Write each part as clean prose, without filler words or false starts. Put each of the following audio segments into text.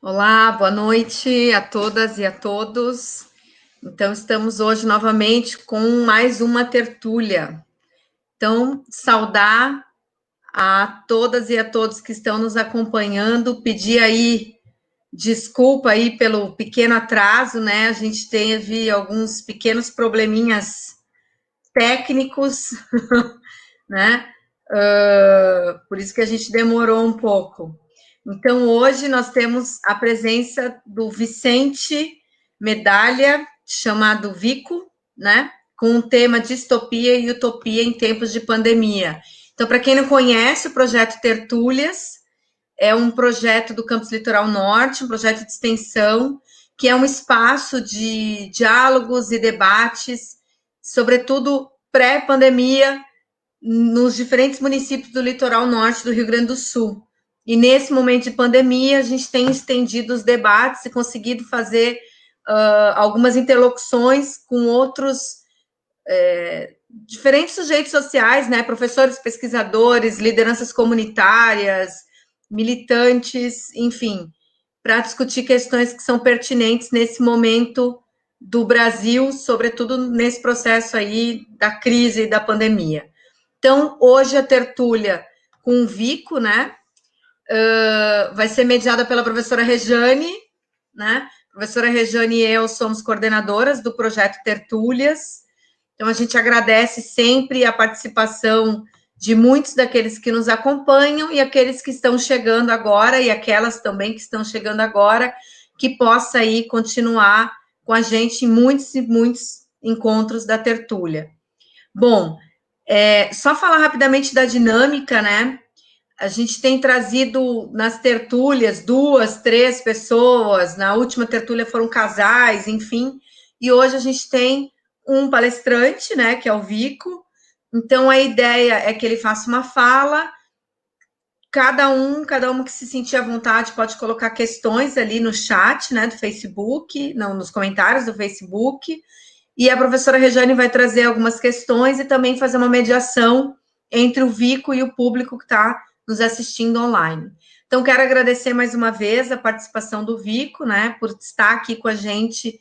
Olá, boa noite a todas e a todos. Então, estamos hoje novamente com mais uma tertúlia. Então, saudar a todas e a todos que estão nos acompanhando, pedir aí desculpa aí pelo pequeno atraso, né? A gente teve alguns pequenos probleminhas técnicos, né? Por isso que a gente demorou um pouco. Então, hoje nós temos a presença do Vicente Medalha, chamado Vico, né? Com o tema Distopia e Utopia em Tempos de Pandemia. Então, para quem não conhece, o projeto Tertúlias é um projeto do Campus Litoral Norte, um projeto de extensão, que é um espaço de diálogos e debates, sobretudo pré-pandemia, nos diferentes municípios do litoral norte do Rio Grande do Sul. E nesse momento de pandemia, a gente tem estendido os debates e conseguido fazer algumas interlocuções com outros diferentes sujeitos sociais, né? Professores, pesquisadores, lideranças comunitárias, militantes, enfim, para discutir questões que são pertinentes nesse momento do Brasil, sobretudo nesse processo aí da crise e da pandemia. Então, hoje a tertúlia com o Vico, né? Vai ser mediada pela professora Rejane, né? A professora Rejane e eu somos coordenadoras do projeto Tertúlias. Então, a gente agradece sempre a participação de muitos daqueles que nos acompanham e aqueles que estão chegando agora e aquelas também que estão chegando agora, que possa aí continuar com a gente em muitos e muitos encontros da tertúlia. Bom, só falar rapidamente da dinâmica, né? A gente tem trazido nas tertúlias 2, 3 pessoas, na última tertúlia foram casais, enfim, e hoje a gente tem um palestrante, né, que é o Vico. Então a ideia é que ele faça uma fala, cada uma que se sentir à vontade pode colocar questões ali no chat, né, do Facebook, não, nos comentários do Facebook, e a professora Rejane vai trazer algumas questões e também fazer uma mediação entre o Vico e o público que está nos assistindo online. Então, quero agradecer mais uma vez a participação do Vico, né, por estar aqui com a gente,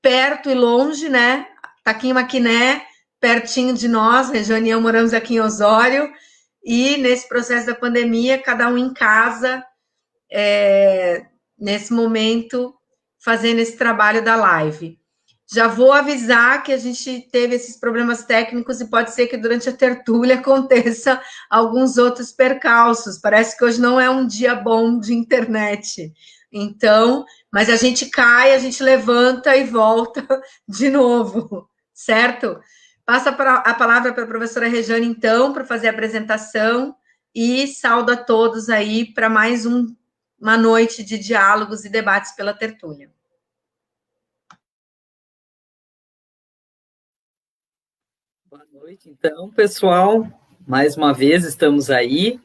perto e longe, né, está aqui em Maquiné, pertinho de nós, Rejane e eu moramos aqui em Osório, e nesse processo da pandemia, cada um em casa, nesse momento, fazendo esse trabalho da live. Já vou avisar que a gente teve esses problemas técnicos e pode ser que durante a tertúlia aconteça alguns outros percalços. Parece que hoje não é um dia bom de internet. Então, mas a gente cai, a gente levanta e volta de novo, certo? Passa a palavra para a professora Rejane, então, para fazer a apresentação e saúdo a todos aí para mais uma noite de diálogos e debates pela tertúlia. Boa noite, então, pessoal. Mais uma vez estamos aí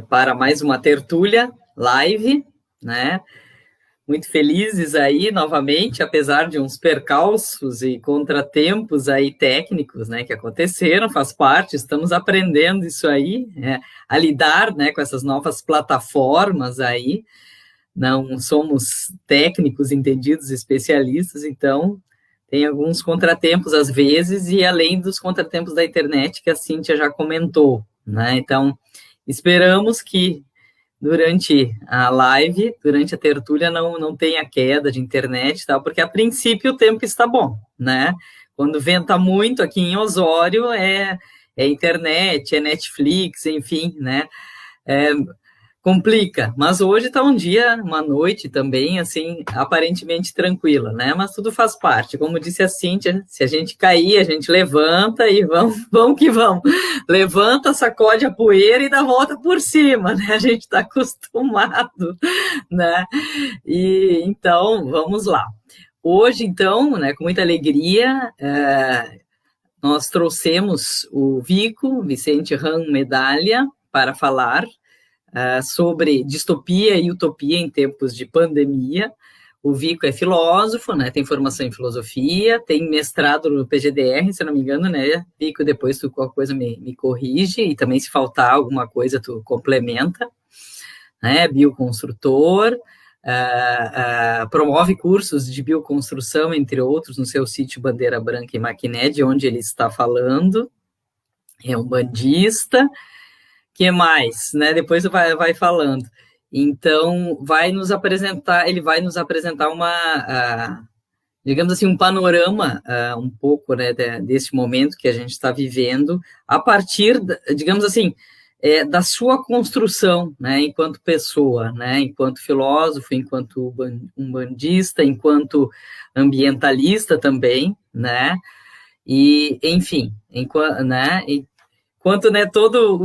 para mais uma tertúlia live, né? Muito felizes aí novamente, apesar de uns percalços e contratempos aí técnicos, né, que aconteceram, faz parte, estamos aprendendo isso aí, a lidar, né, com essas novas plataformas aí. Não somos técnicos entendidos, especialistas, então tem alguns contratempos às vezes, e além dos contratempos da internet que a Cíntia já comentou, né? Então, esperamos que durante a live, durante a tertúlia, não tenha queda de internet e tal, porque a princípio o tempo está bom, né? Quando venta muito aqui em Osório, é internet, é Netflix, enfim, né? Complica, mas hoje está um dia, uma noite também, assim, aparentemente tranquila, né? Mas tudo faz parte. Como disse a Cíntia, se a gente cair, a gente levanta e vamos que vamos. Levanta, sacode a poeira e dá volta por cima, né? A gente está acostumado, né? E então, vamos lá. Hoje, então, né, com muita alegria, nós trouxemos o Vico, Vicente Ram Medalha, para falar sobre distopia e utopia em tempos de pandemia. O Vico é filósofo, né, tem formação em filosofia, tem mestrado no PGDR, se não me engano, né, Vico, depois tu qualquer coisa me corrige, e também se faltar alguma coisa tu complementa, né, bioconstrutor, promove cursos de bioconstrução, entre outros, no seu sítio Bandeira Branca em Maquiné, de onde ele está falando. É um bandista. Que mais, né? Depois vai falando. Então, ele vai nos apresentar digamos assim, um panorama um pouco, né, desse momento que a gente está vivendo, a partir, digamos assim, da sua construção, né, enquanto pessoa, né, enquanto filósofo, enquanto umbandista, enquanto ambientalista também, né, e, enfim, enquanto, né, todo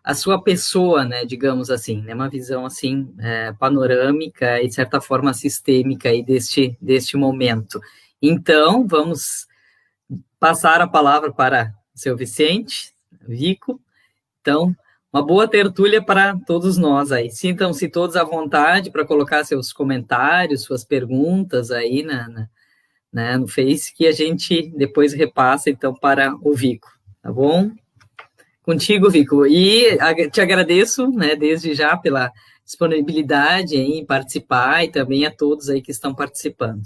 a sua pessoa, né, digamos assim, né, uma visão assim panorâmica e de certa forma sistêmica aí deste momento. Então, vamos passar a palavra para o seu Vico. Então, uma boa tertúlia para todos nós aí. Sintam-se todos à vontade para colocar seus comentários, suas perguntas aí né, no Face, que a gente depois repassa então para o Vico, tá bom? Contigo, Vico, e te agradeço, né, desde já pela disponibilidade em participar e também a todos aí que estão participando.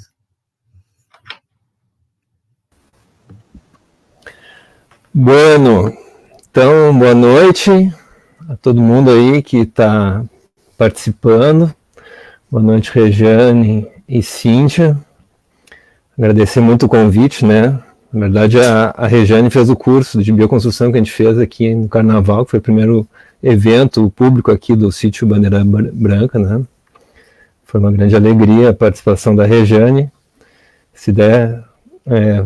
Bueno, então, boa noite a todo mundo aí que está participando. Boa noite, Rejane e Cíntia. Agradecer muito o convite, né? Na verdade, a Rejane fez o curso de bioconstrução que a gente fez aqui no Carnaval, que foi o primeiro evento público aqui do sítio Bandeira Branca, né? Foi uma grande alegria a participação da Rejane. Se der,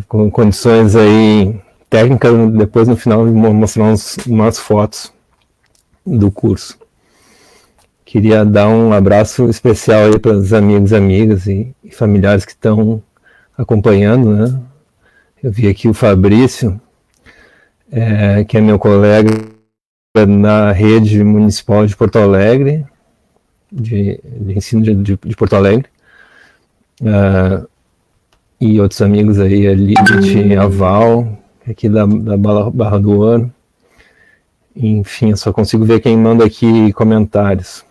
com condições aí técnicas, depois no final mostrar umas fotos do curso. Queria dar um abraço especial aí para os amigos, amigas e familiares que estão acompanhando, né? Eu vi aqui o Fabrício, que é meu colega na rede municipal de Porto Alegre, de ensino de Porto Alegre, e outros amigos aí, a Lilith, a Val, aqui da Barra do Ouro. Enfim, eu só consigo ver quem manda aqui comentários.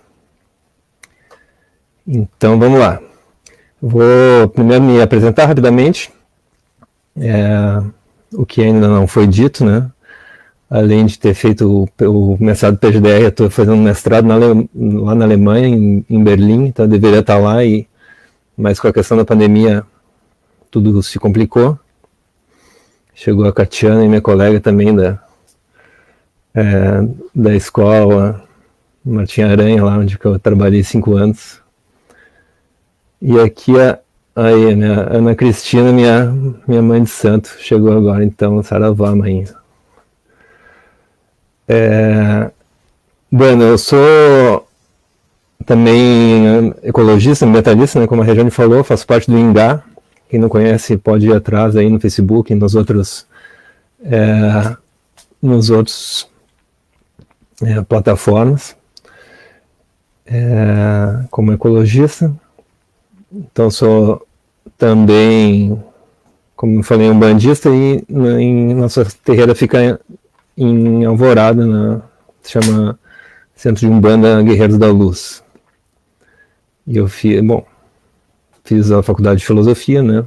Então, vamos lá. Vou primeiro me apresentar rapidamente. O que ainda não foi dito, né? Além de ter feito o mestrado PGDR, eu estou fazendo um mestrado lá na Alemanha, em Berlim, então eu deveria estar lá, mas com a questão da pandemia tudo se complicou. Chegou a Catiana, minha colega também da escola Martim Aranha, lá onde eu trabalhei 5 anos. E aqui aí, a minha Ana Cristina, minha mãe de santo, chegou agora, então, saravá, mãe. Bueno, eu sou também ecologista, ambientalista, né, como a Rejane falou, faço parte do INGA. Quem não conhece pode ir atrás aí no Facebook, nos outros plataformas, como ecologista. Então sou também, como eu falei, um bandista, e nossa terreira fica em Alvorada, se chama Centro de Umbanda Guerreiros da Luz. E eu fiz a faculdade de filosofia, né?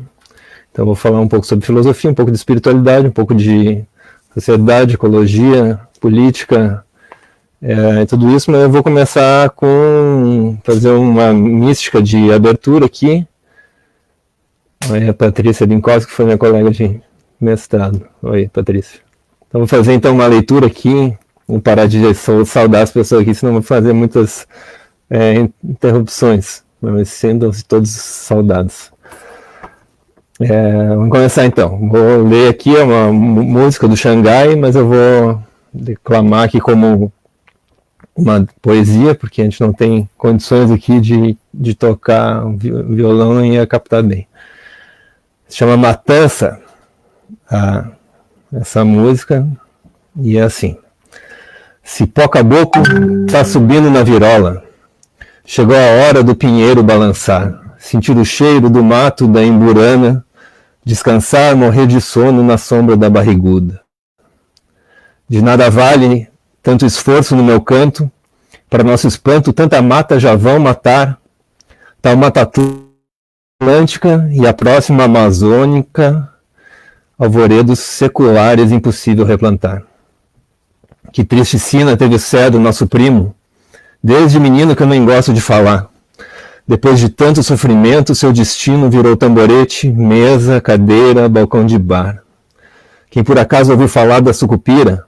Então vou falar um pouco sobre filosofia, um pouco de espiritualidade, um pouco de sociedade, ecologia, política, e tudo isso, mas eu vou começar fazer uma mística de abertura aqui. Oi, a Patrícia Binkowski, que foi minha colega de mestrado. Oi, Patrícia. Então vou fazer então uma leitura aqui, vou parar de saudar as pessoas aqui, senão vou fazer muitas interrupções, mas sintam-se todos saudados. Vamos começar então. Vou ler aqui uma música do Xangai, mas eu vou declamar aqui como uma poesia, porque a gente não tem condições aqui de tocar violão, não ia captar bem. Se chama Matança, essa música, e é assim. Cipó caboclo tá subindo na virola, chegou a hora do pinheiro balançar, sentir o cheiro do mato da emburana, descansar, morrer de sono na sombra da barriguda. De nada vale tanto esforço no meu canto, para nosso espanto tanta mata já vão matar, tal Mata Atlântica e a próxima Amazônica, alvoredos seculares impossível replantar. Que triste sina teve o cedo, nosso primo, desde menino que eu nem gosto de falar. Depois de tanto sofrimento, seu destino virou tamborete, mesa, cadeira, balcão de bar. Quem por acaso ouviu falar da sucupira,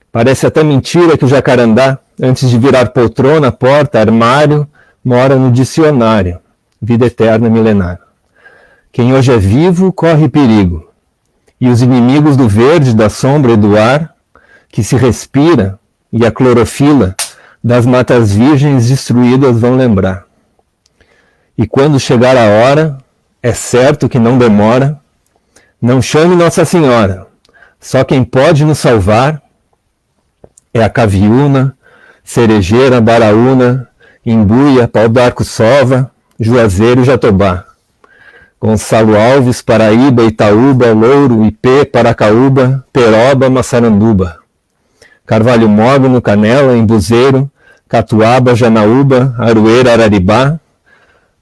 parece até mentira que o jacarandá, antes de virar poltrona, porta, armário, mora no dicionário, vida eterna milenar. Quem hoje é vivo, corre perigo, e os inimigos do verde, da sombra e do ar, que se respira, e a clorofila das matas virgens destruídas vão lembrar. E quando chegar a hora, é certo que não demora, não chame Nossa Senhora, só quem pode nos salvar é a Caviúna, Cerejeira, Baraúna, Imbuia, Pau d'Arco Sova, Juazeiro e Jatobá. Gonçalo Alves, Paraíba, Itaúba, Louro, Ipê, Paracaúba, Peroba, Massaranduba. Carvalho Mogno, Canela, Embuzeiro, Catuaba, Janaúba, Aroeira, Araribá,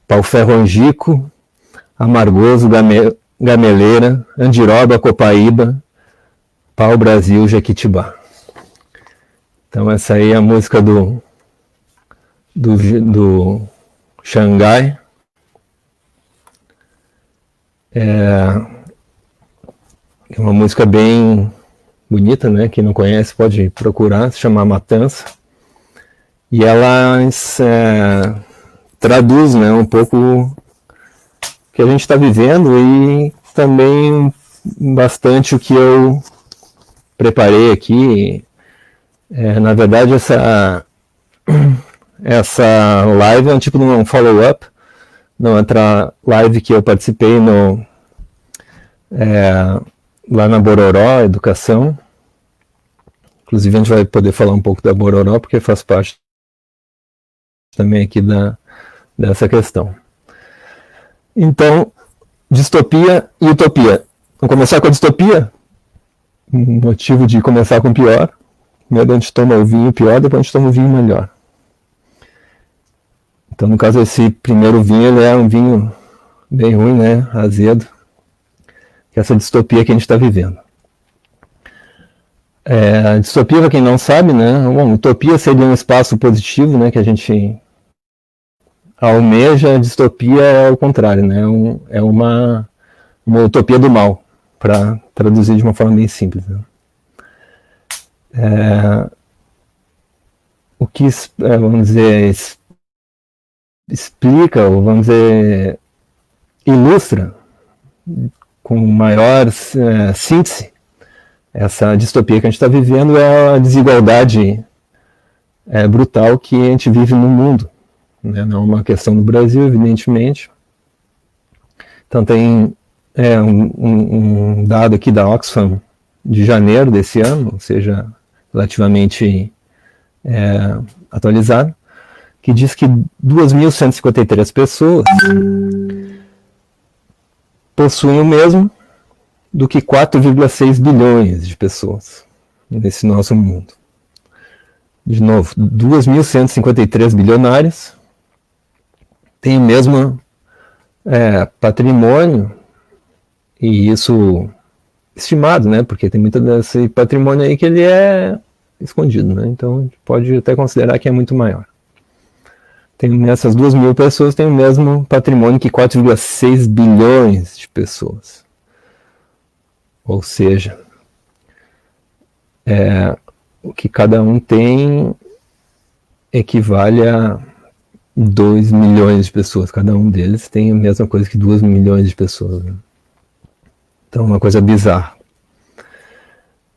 Pau-Ferro Angico, Amargoso, Gameleira, Andiroba, Copaíba, Pau-Brasil, Jequitibá. Então essa aí é a música do Xangai. É uma música bem bonita, né? Quem não conhece pode procurar, se chama Matança. E ela traduz, né, um pouco o que a gente está vivendo e também bastante o que eu preparei aqui. Na verdade, essa live é um tipo de um follow-up na outra live que eu participei lá na Bororó Educação. Inclusive a gente vai poder falar um pouco da Bororó, porque faz parte também aqui dessa questão. Então, distopia e utopia. Vamos começar com a distopia? Um motivo de começar com o pior. Primeiro a gente toma o vinho pior, depois a gente toma o vinho melhor. Então, no caso, esse primeiro vinho, ele é um vinho bem ruim, né? Azedo. Que é essa distopia que a gente está vivendo. A distopia, para quem não sabe, né? Bom, utopia seria um espaço positivo, né? Que a gente almeja. A distopia é o contrário, né? É uma utopia do mal, para traduzir de uma forma bem simples, né? O que, vamos dizer, explica, ou vamos dizer, ilustra com maior síntese essa distopia que a gente está vivendo é a desigualdade brutal que a gente vive no mundo, né? Não é uma questão no Brasil, evidentemente. Então tem um dado aqui da Oxfam de janeiro desse ano, ou seja, relativamente atualizado, que diz que 2.153 pessoas possuem o mesmo do que 4,6 bilhões de pessoas nesse nosso mundo. De novo, 2.153 bilionários têm o mesmo patrimônio, e isso estimado, né? Porque tem muito desse patrimônio aí que ele é escondido, né? Então a gente pode até considerar que é muito maior. Essas 2.000 pessoas têm o mesmo patrimônio que 4,6 bilhões de pessoas. Ou seja, o que cada um tem equivale a 2 milhões de pessoas. Cada um deles tem a mesma coisa que 2 milhões de pessoas, né? Então, uma coisa bizarra.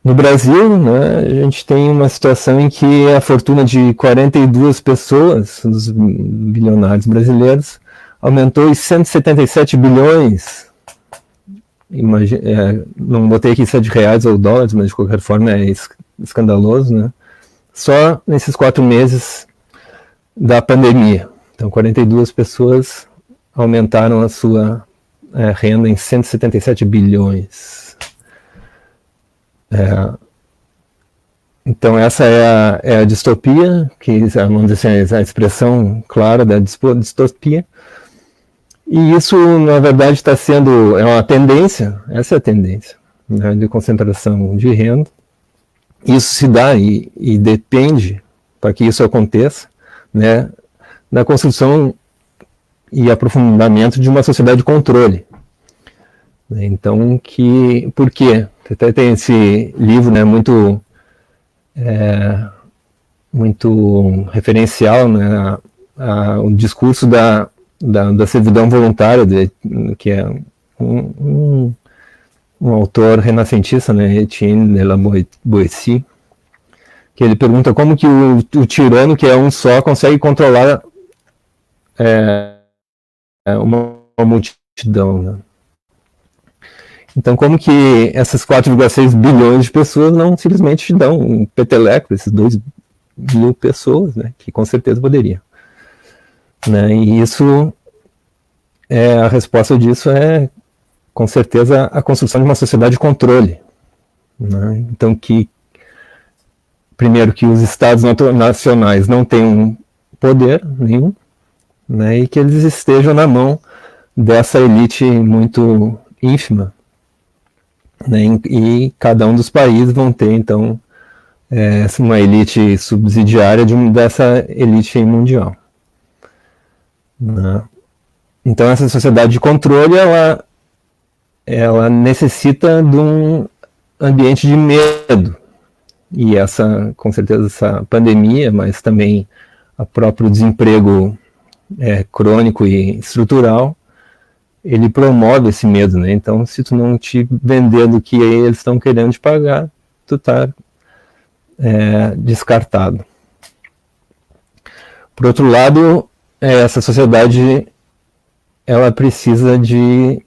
No Brasil, né, a gente tem uma situação em que a fortuna de 42 pessoas, dos bilionários brasileiros, aumentou em 177 bilhões. Não botei aqui se é de reais ou dólares, mas de qualquer forma é escandaloso, né? Só nesses 4 meses da pandemia. Então, 42 pessoas aumentaram a sua renda em 177 bilhões. Então essa é a distopia, que vamos dizer assim, a expressão clara da distopia. E isso, na verdade, está sendo uma tendência, essa é a tendência, né, de concentração de renda. Isso se dá e depende, para que isso aconteça, né, da construção e aprofundamento de uma sociedade de controle. Então, por quê? Até tem esse livro, né, muito referencial, né, o discurso da servidão voluntária, que é um autor renascentista, né, Etienne de la Boétie, que ele pergunta como que o tirano, que é um só, consegue controlar uma multidão, né? Então, como que essas 4,6 bilhões de pessoas não simplesmente dão um peteleco, esses 2 mil pessoas, né, que com certeza poderia, né? E isso, a resposta disso é, com certeza, a construção de uma sociedade de controle, né? Então, primeiro, que os estados nacionais não tenham poder nenhum, né, e que eles estejam na mão dessa elite muito ínfima, né, e cada um dos países vão ter, então, uma elite subsidiária dessa elite mundial, né? Então, essa sociedade de controle, ela necessita de um ambiente de medo, e com certeza, essa pandemia, mas também o próprio desemprego crônico e estrutural, ele promove esse medo, né? Então, se tu não te vender do que eles estão querendo te pagar, tu tá descartado. Por outro lado, essa sociedade, ela precisa de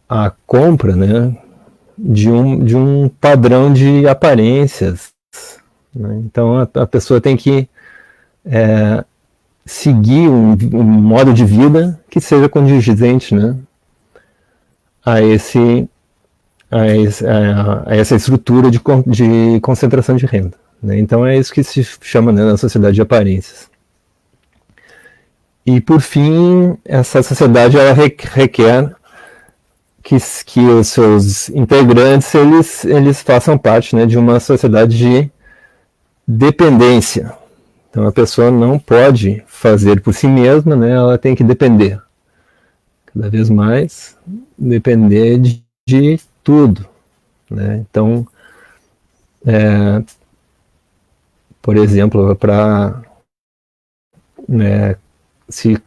a compra, né, de um padrão de aparências, né? Então a pessoa tem que seguir um modo de vida que seja condizente, né, a essa estrutura de concentração de renda, né? Então é isso que se chama, né, na sociedade de aparências. E por fim, essa sociedade, ela requer que os seus integrantes eles façam parte, né, de uma sociedade de dependência. Então a pessoa não pode fazer por si mesma, né, ela tem que depender cada vez mais, depender de tudo, né? Então, por exemplo, para se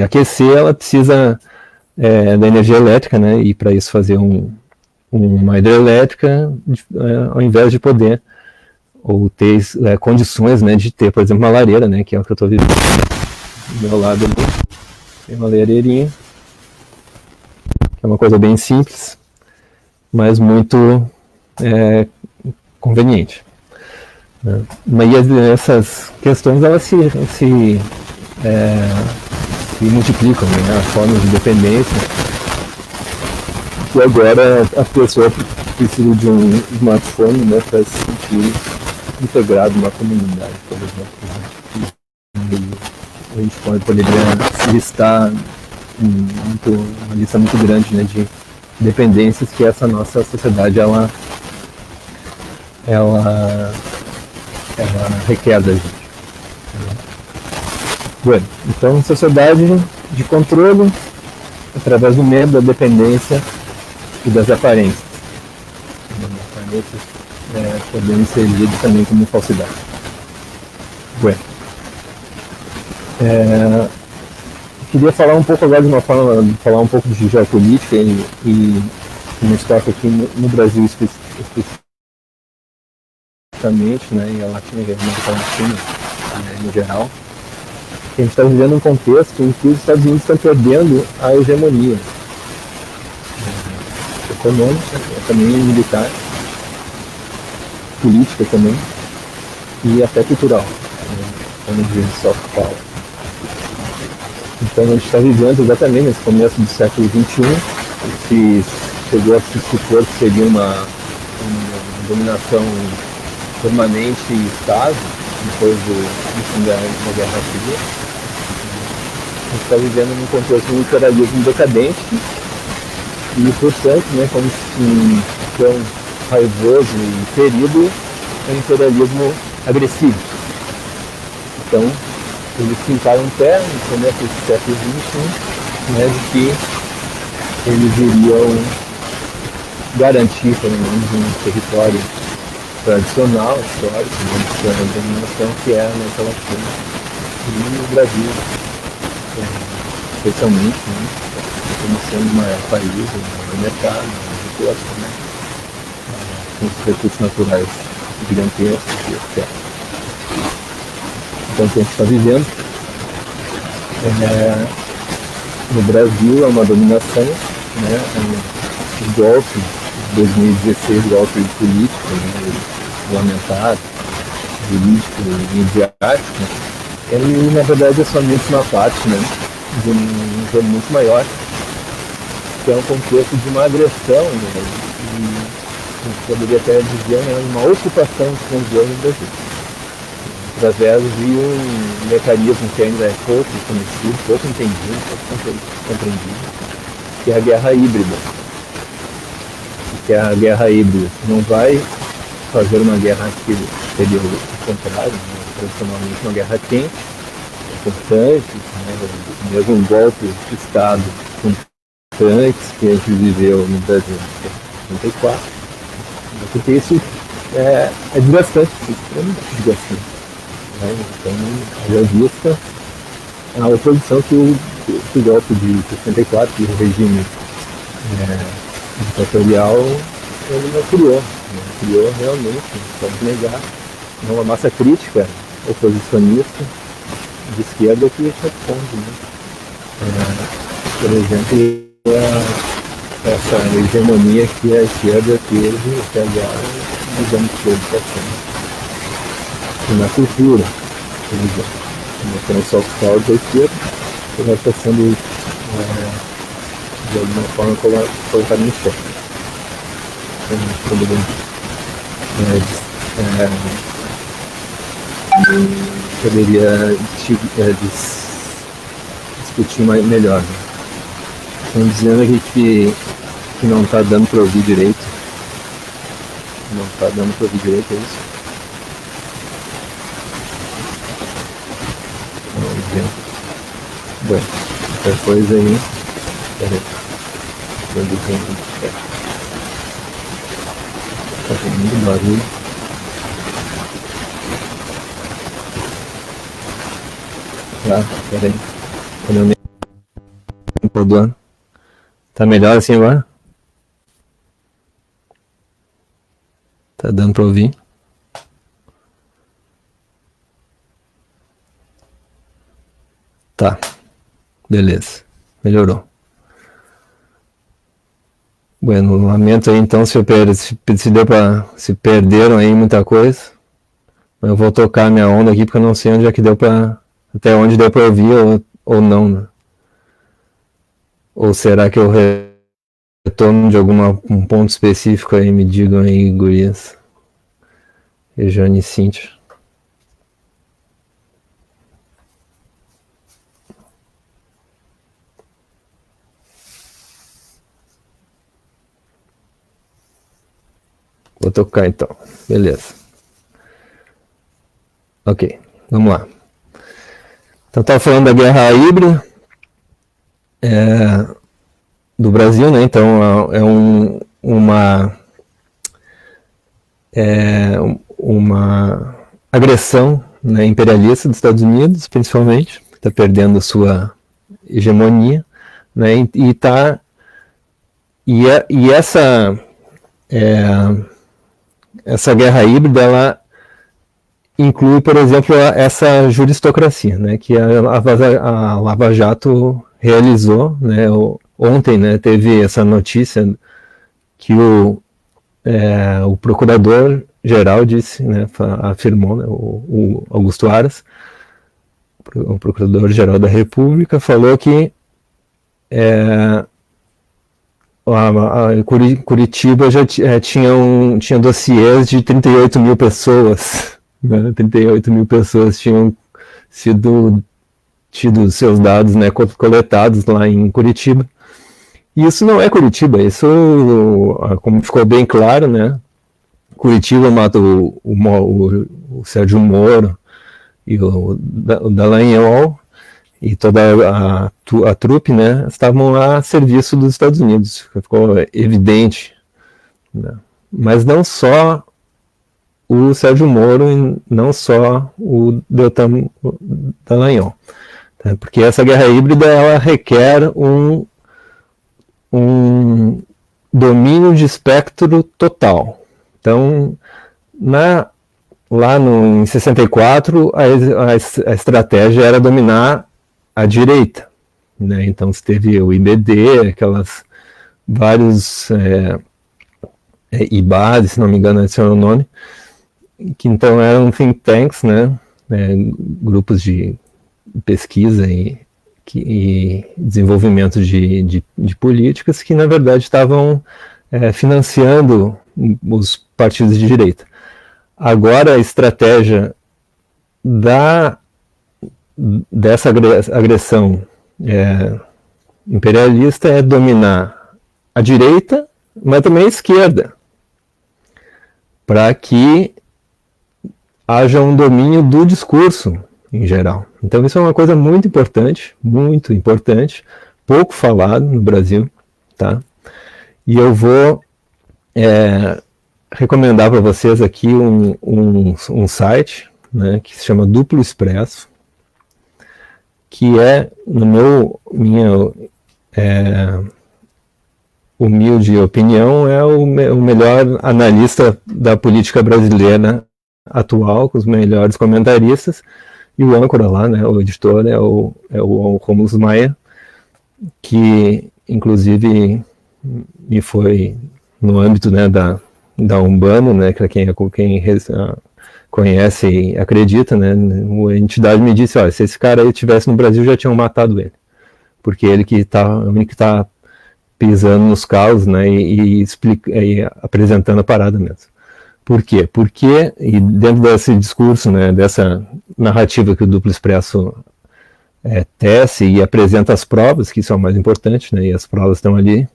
aquecer, ela precisa da energia elétrica, né? E para isso fazer uma hidrelétrica, ao invés de poder ou ter condições, né, de ter, por exemplo, uma lareira, né, que é o que eu estou vivendo do meu lado ali. Tem uma lareirinha, que é uma coisa bem simples, mas muito conveniente, né? Mas essas questões, elas se multiplicam, né, as formas de dependência, que agora a pessoa precisa de um smartphone, né, para se sentir integrado numa comunidade, por exemplo. A gente poderia listar uma lista muito grande, né, de dependências que essa nossa sociedade ela requer da gente. Bom, então, sociedade de controle através do medo, da dependência e das aparências. As aparências podendo ser lidas também como falsidade. Bueno. Queria falar um pouco agora falar um pouco de geopolítica e nos toca aqui no Brasil especificamente, né, e a América Latina, no geral. A gente está vivendo um contexto em que os Estados Unidos estão perdendo a hegemonia econômica, também militar, política também, e até cultural, vamos dizer, soft power. Então a gente está vivendo exatamente nesse começo do século XXI, chegou a se supor que seria uma dominação permanente e estável depois do fim da Guerra Fria. A gente está vivendo num contexto de imperialismo decadente e, portanto, né, como um tão raivoso e ferido, é um imperialismo agressivo. Então, eles pintaram um pé no começo do século XXI, né, de que eles iriam garantir, pelo menos, um território tradicional, histórico, de dominação que é a América Latina e no Brasil, especialmente, né, como sendo o maior país, o maior mercado, o maior recurso, né, com os recursos naturais gigantescos, etc. Então, o que a gente está vivendo no Brasil é uma dominação, né, o golpe de 2016, golpe político, né, lamentado, jurídico e midiático, ele na verdade é somente uma parte, né, de um jogo muito maior, que é um contexto de uma agressão, né, a gente poderia até dizer, né, uma ocupação estrangeira no Brasil, através de um mecanismo que ainda é pouco conhecido, pouco entendido, pouco compreendido, que é a guerra híbrida. Que é a guerra híbrida não vai fazer uma guerra que seria o contrário, né, tradicionalmente uma guerra quente, com tanques, né, mesmo um golpe de Estado com tanques que a gente viveu no Brasil em 1984, porque isso é desgastante, extremamente desgastante. Né? Então, já vista a oposição que o golpe de 64, que o regime ditatorial, ele não criou. Criou realmente, não pode negar, uma massa crítica, oposicionista, de esquerda que responde, né? Por exemplo, essa hegemonia que a esquerda teve até agora nos anos de educação. E na cultura, por exemplo, mostrando o soft power da esquerda, que vai estar sendo de alguma forma colocado em xeque. Poderia discutir melhor. Né? Estão dizendo aqui que não está dando para ouvir direito. Não está dando para ouvir direito, é isso? Vamos ver. Bom, qualquer coisa aí. Peraí. Tá tendo muito barulho. Peraí. Tá melhor assim agora? Tá dando pra ouvir? Tá. Beleza. Melhorou. Bueno, lamento aí então se perderam aí muita coisa. Eu vou tocar minha onda aqui porque eu não sei onde é que até onde deu para ouvir ou não, né? Ou será que eu retorno de um ponto específico aí, me digam aí, gurias. Rejane e Cíntia. Vou tocar então, beleza. Ok, vamos lá. Então, estava falando da guerra híbrida do Brasil, né? Então, uma agressão, né, imperialista dos Estados Unidos, principalmente, que está perdendo sua hegemonia, né? Essa guerra híbrida, ela inclui, por exemplo, essa juristocracia, né, que a Lava Jato realizou, né, ontem, né, teve essa notícia que o procurador-geral disse, né, afirmou, né, o Augusto Aras, o procurador-geral da República, falou que Curitiba já tinha dossiês de 38 mil pessoas, né? 38 mil pessoas tinham tido seus dados, né, coletados lá em Curitiba. E isso não é Curitiba, isso, como ficou bem claro, né, Curitiba mata o Sérgio Moro e o Dallagnol e toda a trupe, né, estavam lá a serviço dos Estados Unidos, ficou evidente, né? Mas não só o Sérgio Moro e não só o Deltan Dallagnol, tá? Porque essa guerra híbrida ela requer um domínio de espectro total. Então, em 64, a estratégia era dominar a direita, né? Então, você teve o IBD, vários IBAD, se não me engano, esse é o nome, que então eram think tanks, né? Grupos de pesquisa e desenvolvimento de políticas que, na verdade, estavam financiando os partidos de direita. Agora, a estratégia dessa agressão imperialista é dominar a direita, mas também a esquerda, para que haja um domínio do discurso em geral. Então isso é uma coisa muito importante, pouco falado no Brasil, tá? E eu vou recomendar para vocês aqui um site, né, que se chama Duplo Expresso, que é, minha humilde opinião, é o melhor analista da política brasileira atual, com os melhores comentaristas, e o âncora lá, né, o editor, é o Rômulo Maia, que inclusive me foi no âmbito, né, da Umbanda, né, que quem conhece e acredita, né, a entidade me disse, olha, se esse cara aí estivesse no Brasil, já tinham matado ele, porque ele é o único que está pisando nos caos, né, e apresentando a parada mesmo. Por quê? Porque, e dentro desse discurso, né, dessa narrativa que o Duplo Expresso tece e apresenta as provas, que são mais importantes, né, e as provas estão ali,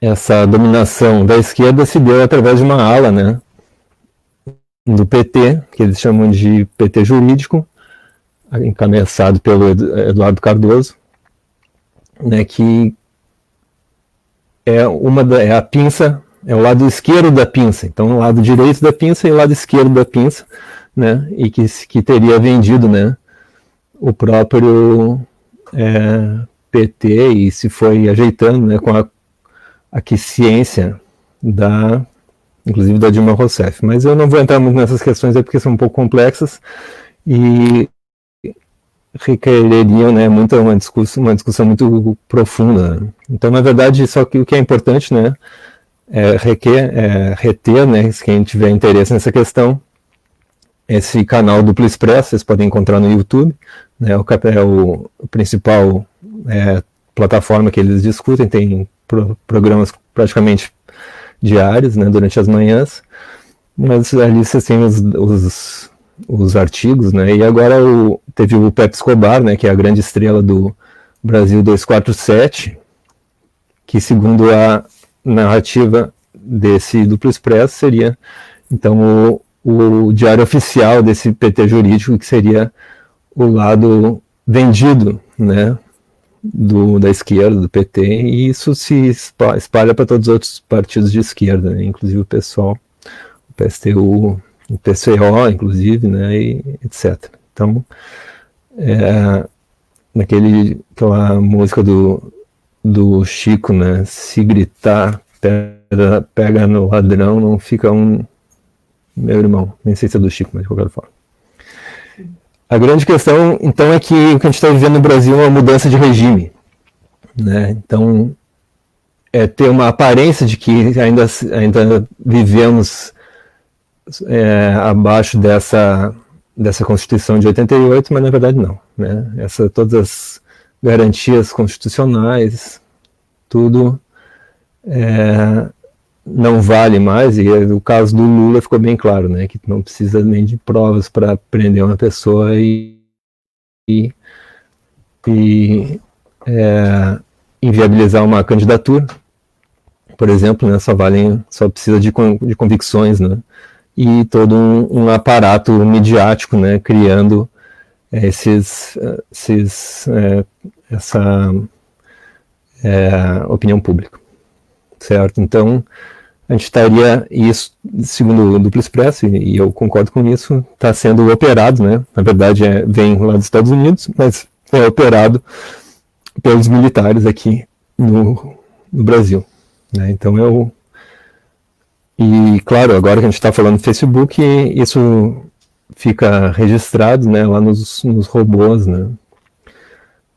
essa dominação da esquerda se deu através de uma ala, né, do PT, que eles chamam de PT jurídico, encabeçado pelo Eduardo né, que é a pinça, é o lado esquerdo da pinça, então o lado direito da pinça e o lado esquerdo da pinça, né, e que teria vendido, né, o próprio PT e se foi ajeitando, né, com a aquiescência inclusive da Dilma Rousseff. Mas eu não vou entrar muito nessas questões aí porque são um pouco complexas e requereriam, né, uma discussão muito profunda. Então, na verdade, só que o que é importante, né, reter, né, se quem tiver interesse nessa questão, esse canal Duplo Expresso, vocês podem encontrar no YouTube, né, o principal plataforma que eles discutem, tem programas praticamente diários, né, durante as manhãs, mas ali vocês têm os artigos, né, e agora teve o Pepe Escobar, né, que é a grande estrela do Brasil 247, que segundo a narrativa desse Duplo Expresso seria, então, o diário oficial desse PT jurídico, que seria o lado vendido, né, da esquerda, do PT, e isso se espalha para todos os outros partidos de esquerda, né, inclusive o PSOL, o PSTU, o PCO, inclusive, né, e etc. Então, aquela música do Chico, né, se gritar, pega no ladrão, não fica meu irmão, nem sei se é do Chico, mas de qualquer forma. A grande questão, então, é que o que a gente está vivendo no Brasil é uma mudança de regime, né? Então, ter uma aparência de que ainda vivemos abaixo dessa Constituição de 88, mas na verdade não, né? Todas as garantias constitucionais, tudo não vale mais, e o caso do Lula ficou bem claro, né? Que não precisa nem de provas para prender uma pessoa e inviabilizar uma candidatura, por exemplo, né? Só precisa de convicções, né? E todo um aparato midiático, né? Criando essa opinião pública, certo? Então, a gente estaria, isso, segundo o Duplo Expresso, e eu concordo com isso, está sendo operado, né? Na verdade, vem lá dos Estados Unidos, mas é operado pelos militares aqui no Brasil, né? Então, e, claro, agora que a gente está falando do Facebook, isso fica registrado, né, lá nos robôs, né,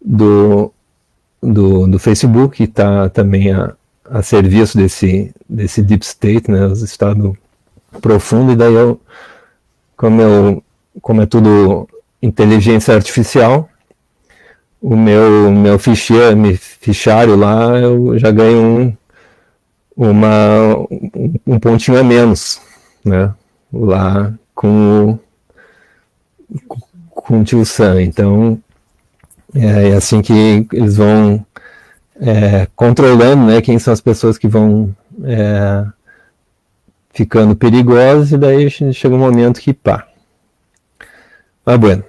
do Facebook, que está também a serviço desse deep state, né, o estado profundo, e daí como é tudo inteligência artificial, o meu fichário lá, eu já ganho um pontinho a menos, né, lá com o tio Sam. Então, é assim que eles vão controlando, né, quem são as pessoas que vão ficando perigosas, e daí chega um momento que pá. Mas bueno.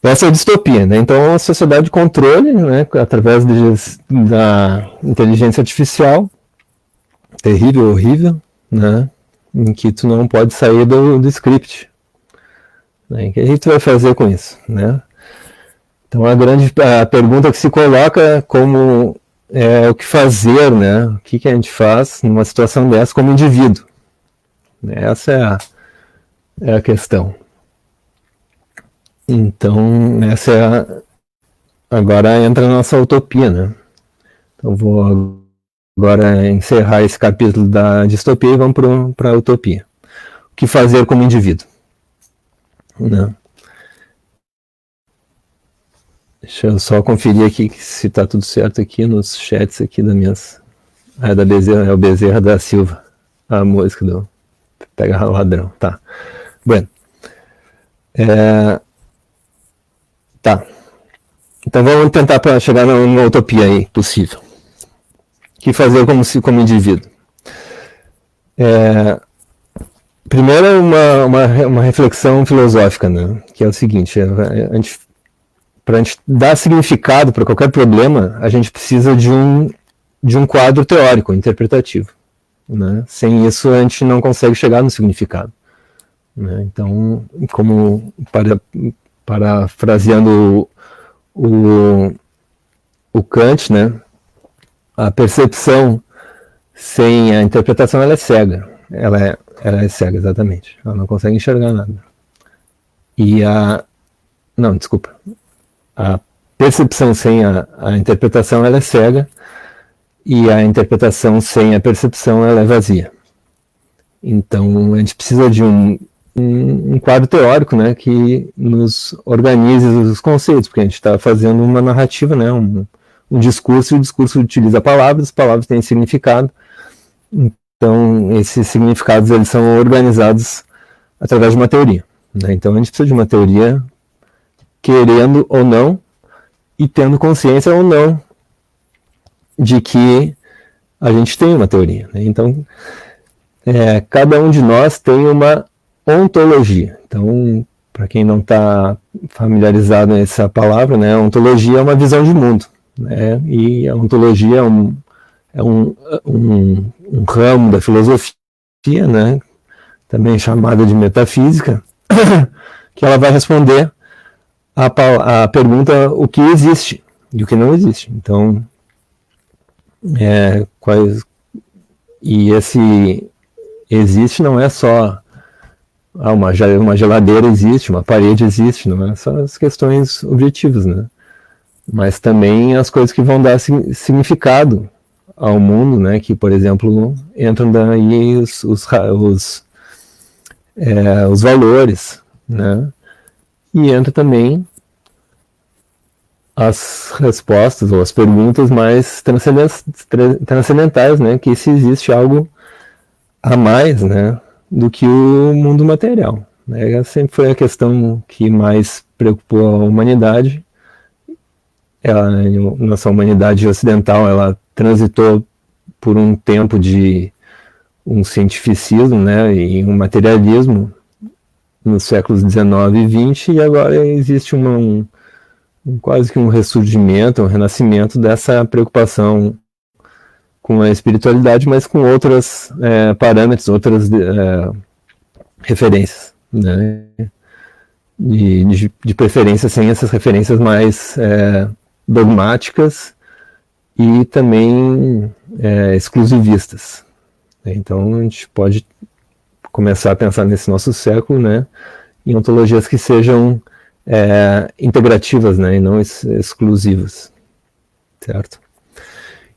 Essa é a distopia, né? Então, a sociedade de controle, né, através da inteligência artificial, terrível, horrível, né, em que tu não pode sair do script. Né? O que a gente vai fazer com isso, né? Então, a pergunta que se coloca é como o que fazer, né? O que a gente faz numa situação dessa como indivíduo? Essa é a questão. Então, agora entra a nossa utopia, né? Então, vou agora encerrar esse capítulo da distopia e vamos para a utopia. O que fazer como indivíduo? Né? Deixa eu só conferir aqui se está tudo certo aqui nos chats aqui das minhas... da Bezerra, é o Bezerra da Silva, a música do Pega Ladrão, tá. Bueno. Tá. Então vamos tentar chegar numa utopia aí possível. O que fazer como indivíduo? Primeiro uma reflexão filosófica, né? Que é o seguinte, para a gente dar significado para qualquer problema, a gente precisa de um quadro teórico, interpretativo. Né? Sem isso a gente não consegue chegar no significado. Né? Então, como parafraseando o Kant, né? A percepção sem a interpretação ela é cega. Ela é cega, exatamente. Ela não consegue enxergar nada. Não, desculpa. A percepção sem a interpretação ela é cega, e a interpretação sem a percepção ela é vazia. Então, a gente precisa de um quadro teórico, né, que nos organize os conceitos, porque a gente está fazendo uma narrativa, né, um discurso, e o discurso utiliza palavras, as palavras têm significado, então esses significados eles são organizados através de uma teoria. Né? Então a gente precisa de uma teoria, querendo ou não, e tendo consciência ou não de que a gente tem uma teoria. Né? Então, cada um de nós tem uma ontologia. Então, para quem não está familiarizado com essa palavra, né, ontologia é uma visão de mundo. Né? E a ontologia é um ramo da filosofia, né, também chamada de metafísica, que ela vai responder a pergunta o que existe e o que não existe. Então, esse existe não é só uma geladeira existe, uma parede existe, não é só as questões objetivas, né? Mas também as coisas que vão dar significado ao mundo, né? Que, por exemplo, entram daí os valores, né? E entra também as respostas ou as perguntas mais transcendentais, né? Que se existe algo a mais, né, do que o mundo material. Essa sempre foi a questão que mais preocupou a humanidade. Nossa humanidade ocidental, ela transitou por um tempo de um cientificismo, né, e um materialismo nos séculos 19 e 20, e agora existe quase que um ressurgimento, um renascimento dessa preocupação com a espiritualidade, mas com outros parâmetros, outras referências, né? De preferência sem essas referências mais dogmáticas e também exclusivistas. Então a gente pode começar a pensar nesse nosso século, né, em ontologias que sejam integrativas, né, e não exclusivas, certo?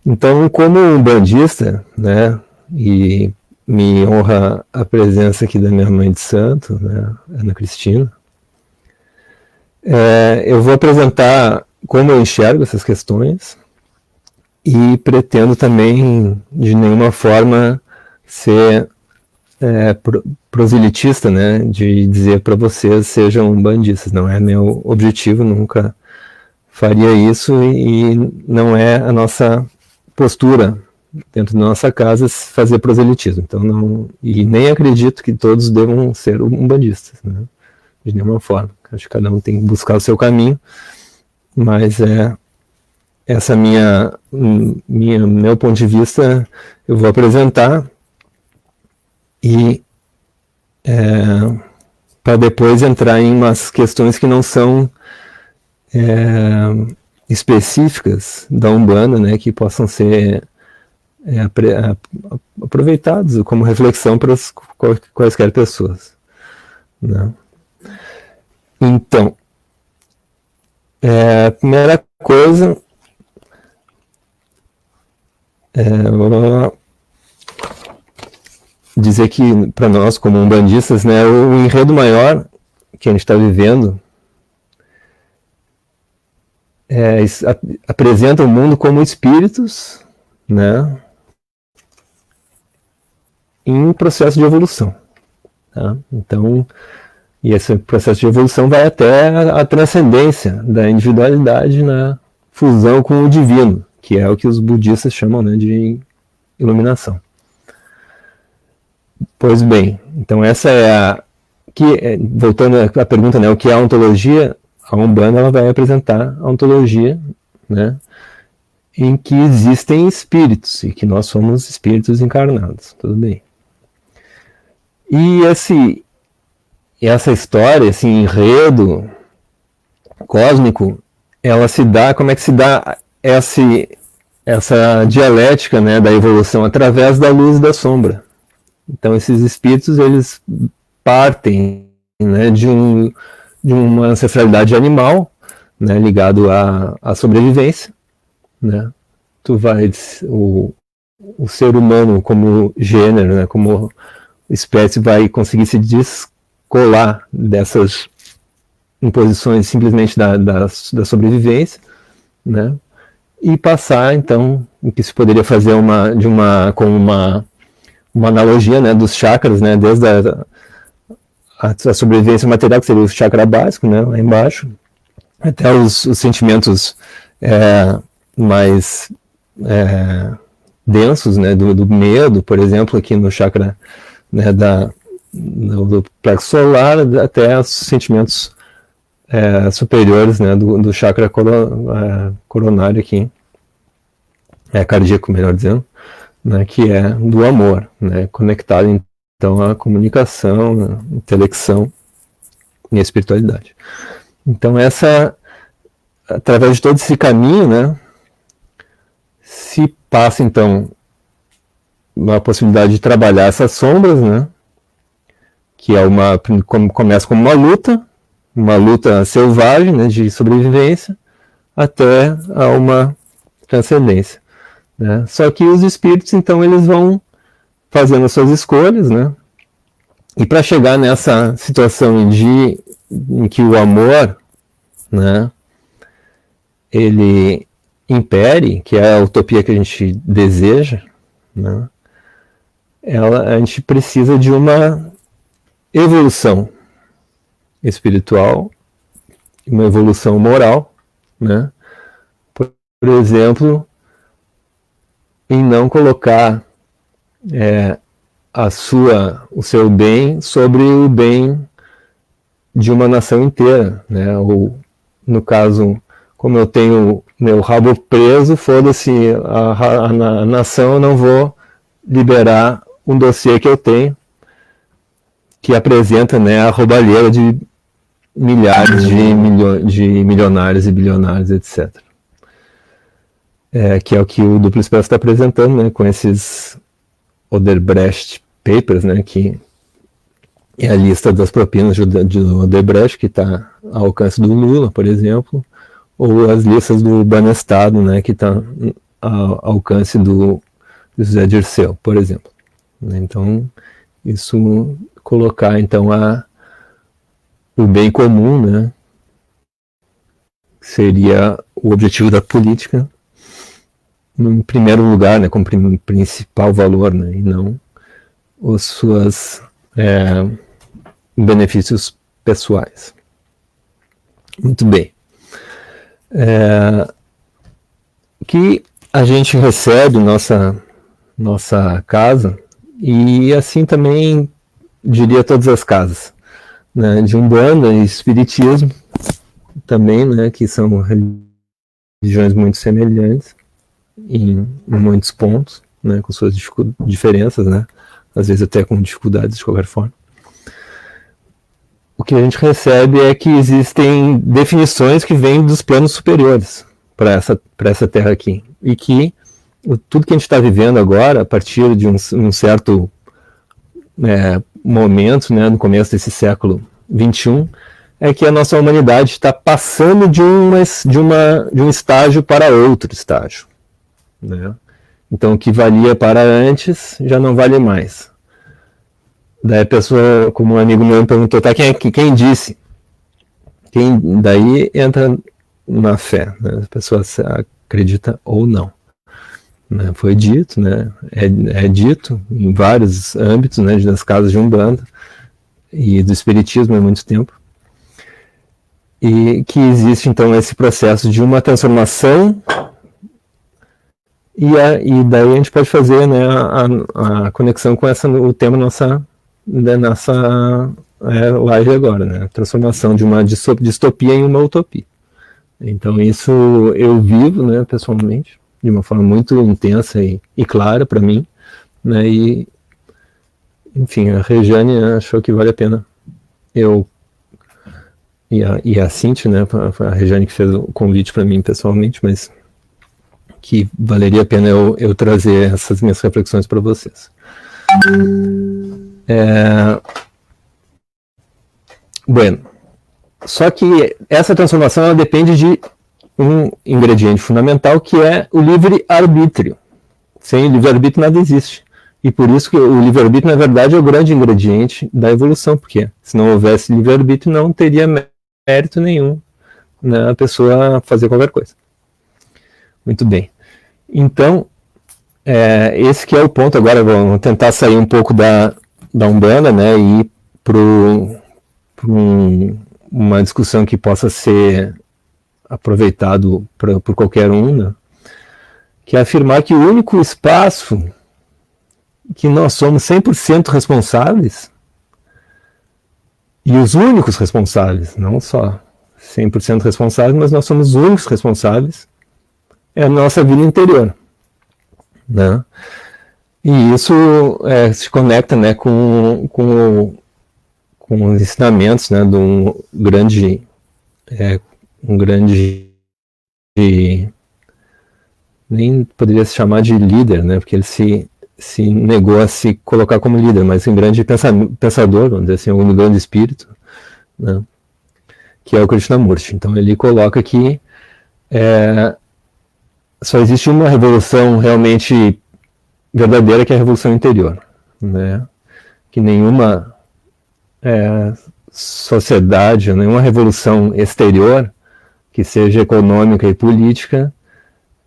Então, como um bandista, né, e me honra a presença aqui da minha mãe de santo, né, Ana Cristina, eu vou apresentar como eu enxergo essas questões e pretendo também, de nenhuma forma, ser proselitista, né, de dizer para vocês sejam bandistas. Não é meu objetivo, nunca faria isso e não é a nossa postura dentro da nossa casa fazer proselitismo. Então não, e nem acredito que todos devam ser umbandistas, né, de nenhuma forma. Acho que cada um tem que buscar o seu caminho, mas essa meu ponto de vista eu vou apresentar e para depois entrar em umas questões que não são específicas da Umbanda, né, que possam ser aproveitados como reflexão para quaisquer pessoas, né? Então, a primeira coisa dizer que para nós como umbandistas, né, o enredo maior que a gente está vivendo apresenta o mundo como espíritos, né, em processo de evolução, tá? Então, e esse processo de evolução vai até a transcendência da individualidade na fusão com o divino, que é o que os budistas chamam, né, de iluminação. Pois bem, então essa voltando à pergunta, né, o que é a ontologia? A Umbanda ela vai apresentar a ontologia, né, em que existem espíritos e que nós somos espíritos encarnados, tudo bem. E essa história, esse enredo cósmico, ela se dá, como é que se dá essa dialética, né, da evolução através da luz e da sombra? Então esses espíritos, eles partem, né, de uma ancestralidade animal, né, ligado à sobrevivência, né? O ser humano como gênero, né, como espécie, vai conseguir se descolar dessas imposições simplesmente da sobrevivência, né, e passar então o que se poderia fazer como uma analogia, né, dos chakras, né, desde a sobrevivência material, que seria o chakra básico, né, lá embaixo, até os sentimentos mais densos, né, do medo, por exemplo, aqui no chakra, né, do plexo solar, até os sentimentos superiores, né, do chakra coronário aqui, cardíaco, melhor dizendo, né, que é do amor, né, conectado então à comunicação, à intelecção e à espiritualidade. Então através de todo esse caminho, né, se passa então uma possibilidade de trabalhar essas sombras, né, que começa como uma luta selvagem, né, de sobrevivência, até a uma transcendência, né? Só que os espíritos, então, eles vão fazendo as suas escolhas, né, E para chegar nessa situação em que o amor, né, ele impere, que é a utopia que a gente deseja, né, a gente precisa de uma evolução espiritual, uma evolução moral, né? Por exemplo, em não colocar o seu bem sobre o bem de uma nação inteira, né? Ou, no caso, como eu tenho meu rabo preso, foda-se a nação, eu não vou liberar um dossiê que eu tenho, que apresenta, né, a roubalheira de milhares de milionários e bilionários, etc. Que é o que o Duplo Expresso está apresentando, né, com esses Odebrecht Papers, né, que é a lista das propinas de Odebrecht, que está ao alcance do Lula, por exemplo, ou as listas do Banestado, né, que está ao alcance do José Dirceu, por exemplo. Então, isso colocar, então, o bem comum, né, seria o objetivo da política, em primeiro lugar, né, como principal valor, né, e não os seus benefícios pessoais. Muito bem. Que a gente recebe nossa casa, e assim também diria todas as casas, né, de Umbanda e Espiritismo também, né, que são religiões muito semelhantes em muitos pontos, né, com suas diferenças, né, às vezes até com dificuldades de qualquer forma. O que a gente recebe é que existem definições que vêm dos planos superiores para essa terra aqui, e que tudo que a gente está vivendo agora, a partir de um certo momento, né, no começo desse século XXI, é que a nossa humanidade está passando de um estágio para outro estágio, né? Então, o que valia para antes já não vale mais. Daí a pessoa, como um amigo meu me perguntou, tá, quem disse? Daí entra na fé, né? A pessoa acredita ou não. Né? Foi dito, né? É dito em vários âmbitos, né, das casas de Umbanda e do Espiritismo há muito tempo, e que existe então esse processo de uma transformação, e daí a gente pode fazer, né, a conexão com o tema da nossa live agora, né? A transformação de uma distopia em uma utopia. Então isso eu vivo, né, pessoalmente, de uma forma muito intensa e clara para mim, né? E enfim, a Regiane achou que vale a pena e a Cintia, né, a Regiane que fez o convite para mim pessoalmente, mas que valeria a pena eu trazer essas minhas reflexões para vocês. Bueno, só que essa transformação ela depende de um ingrediente fundamental, que é o livre-arbítrio. Sem livre-arbítrio nada existe. E por isso que o livre-arbítrio, na verdade, é o grande ingrediente da evolução, porque se não houvesse livre-arbítrio, não teria mérito nenhum, né, a pessoa fazer qualquer coisa. Muito bem. Então, esse que é o ponto. Agora vamos tentar sair um pouco da Umbanda, né, e ir para uma discussão que possa ser aproveitado por qualquer um, né, que é afirmar que o único espaço que nós somos 100% responsáveis, e os únicos responsáveis, não só 100% responsáveis, mas nós somos os únicos responsáveis, é a nossa vida interior, né? E isso se conecta, né, com os ensinamentos, né, de um grande nem poderia se chamar de líder, né, porque ele se negou a se colocar como líder, mas um grande pensador, vamos dizer assim, um grande espírito, né, que é o Krishnamurti. Então ele coloca que só existe uma revolução realmente verdadeira, que é a revolução interior, né, que nenhuma sociedade, nenhuma revolução exterior, que seja econômica e política,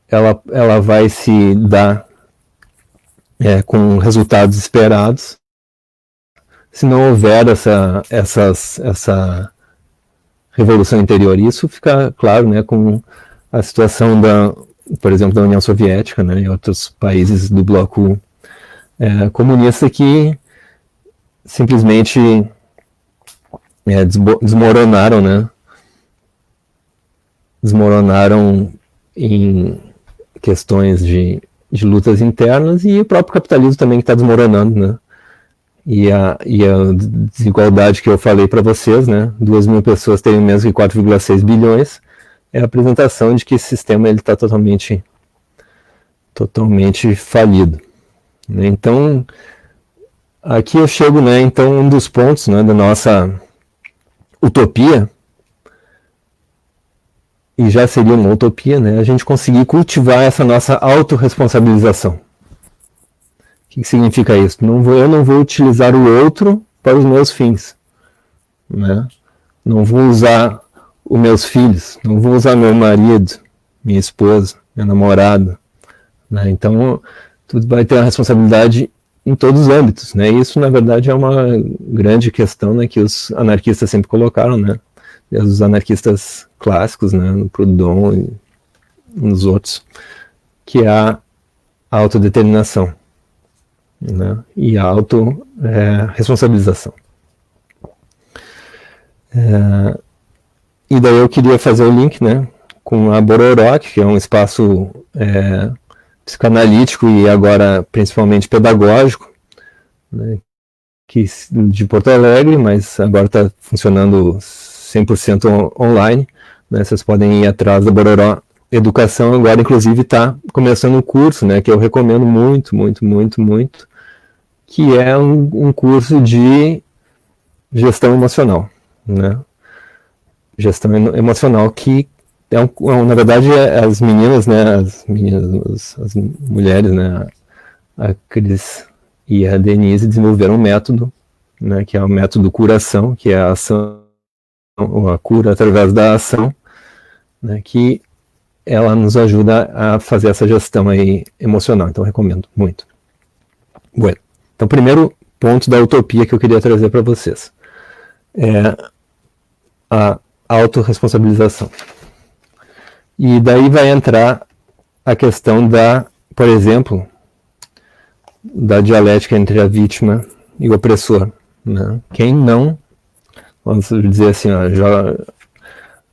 ela vai se dar com resultados esperados, se não houver essa revolução interior. Isso fica claro, né, com a situação por exemplo, da União Soviética, né, e outros países do bloco comunista que simplesmente desmoronaram, né, desmoronaram em questões de lutas internas, e o próprio capitalismo também que está desmoronando, né? E a desigualdade que eu falei para vocês, né? 2.000 pessoas terem menos que 4,6 bilhões, é a apresentação de que esse sistema está totalmente falido, né? Então, aqui eu chego, né? Então, um dos pontos, né, da nossa utopia, e já seria uma utopia, né, a gente conseguir cultivar essa nossa autorresponsabilização. O que significa isso? Eu não vou utilizar o outro para os meus fins, né? Não vou usar os meus filhos, não vou usar meu marido, minha esposa, minha namorada, né? Então, tudo vai ter uma responsabilidade em todos os âmbitos, né? Isso, na verdade, é uma grande questão, né, que os anarquistas sempre colocaram, né? Os anarquistas clássicos, né, no Proudhon e nos outros, que é a autodeterminação, né, e a autorresponsabilização. E daí eu queria fazer o link, né, com a Bororó, que é um espaço psicanalítico e agora principalmente pedagógico, né, de Porto Alegre, mas agora está funcionando 100% online, né? Vocês podem ir atrás da Bororó Educação. Agora, inclusive, está começando um curso, né, que eu recomendo muito, que é um curso de gestão emocional, né? Gestão emocional, que na verdade, as meninas, né, as mulheres, né, a Cris e a Denise desenvolveram um método, né, que é o método curação, que é a ação, a cura através da ação, né, que ela nos ajuda a fazer essa gestão aí emocional. Então, recomendo muito. Bueno. Então, primeiro ponto da utopia que eu queria trazer para vocês é a autorresponsabilização. E daí vai entrar a questão por exemplo, da dialética entre a vítima e o opressor, né? Quem não, vamos dizer assim,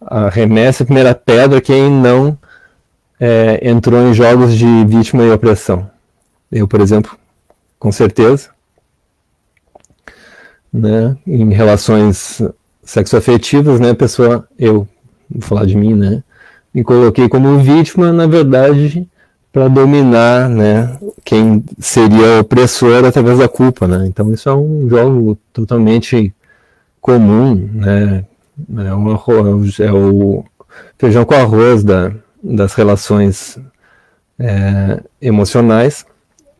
arremessa a primeira pedra quem não entrou em jogos de vítima e opressão. Eu, por exemplo, com certeza, né, em relações sexoafetivas, né, eu vou falar de mim, né, me coloquei como vítima, na verdade, para dominar, né, quem seria opressor através da culpa, né. Então isso é um jogo totalmente comum, né, é o feijão com arroz das relações emocionais,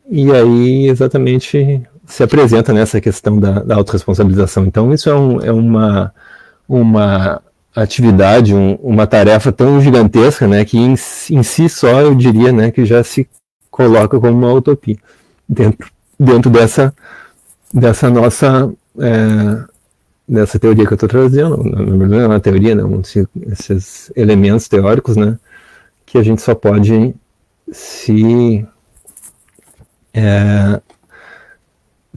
e aí exatamente se apresenta nessa questão da autorresponsabilização. Então isso é uma atividade, uma tarefa tão gigantesca, né, que em si só eu diria, né, que já se coloca como uma utopia dentro dessa nossa dessa teoria que eu estou trazendo. Na verdade é uma teoria, né, esses elementos teóricos, né, que a gente só pode se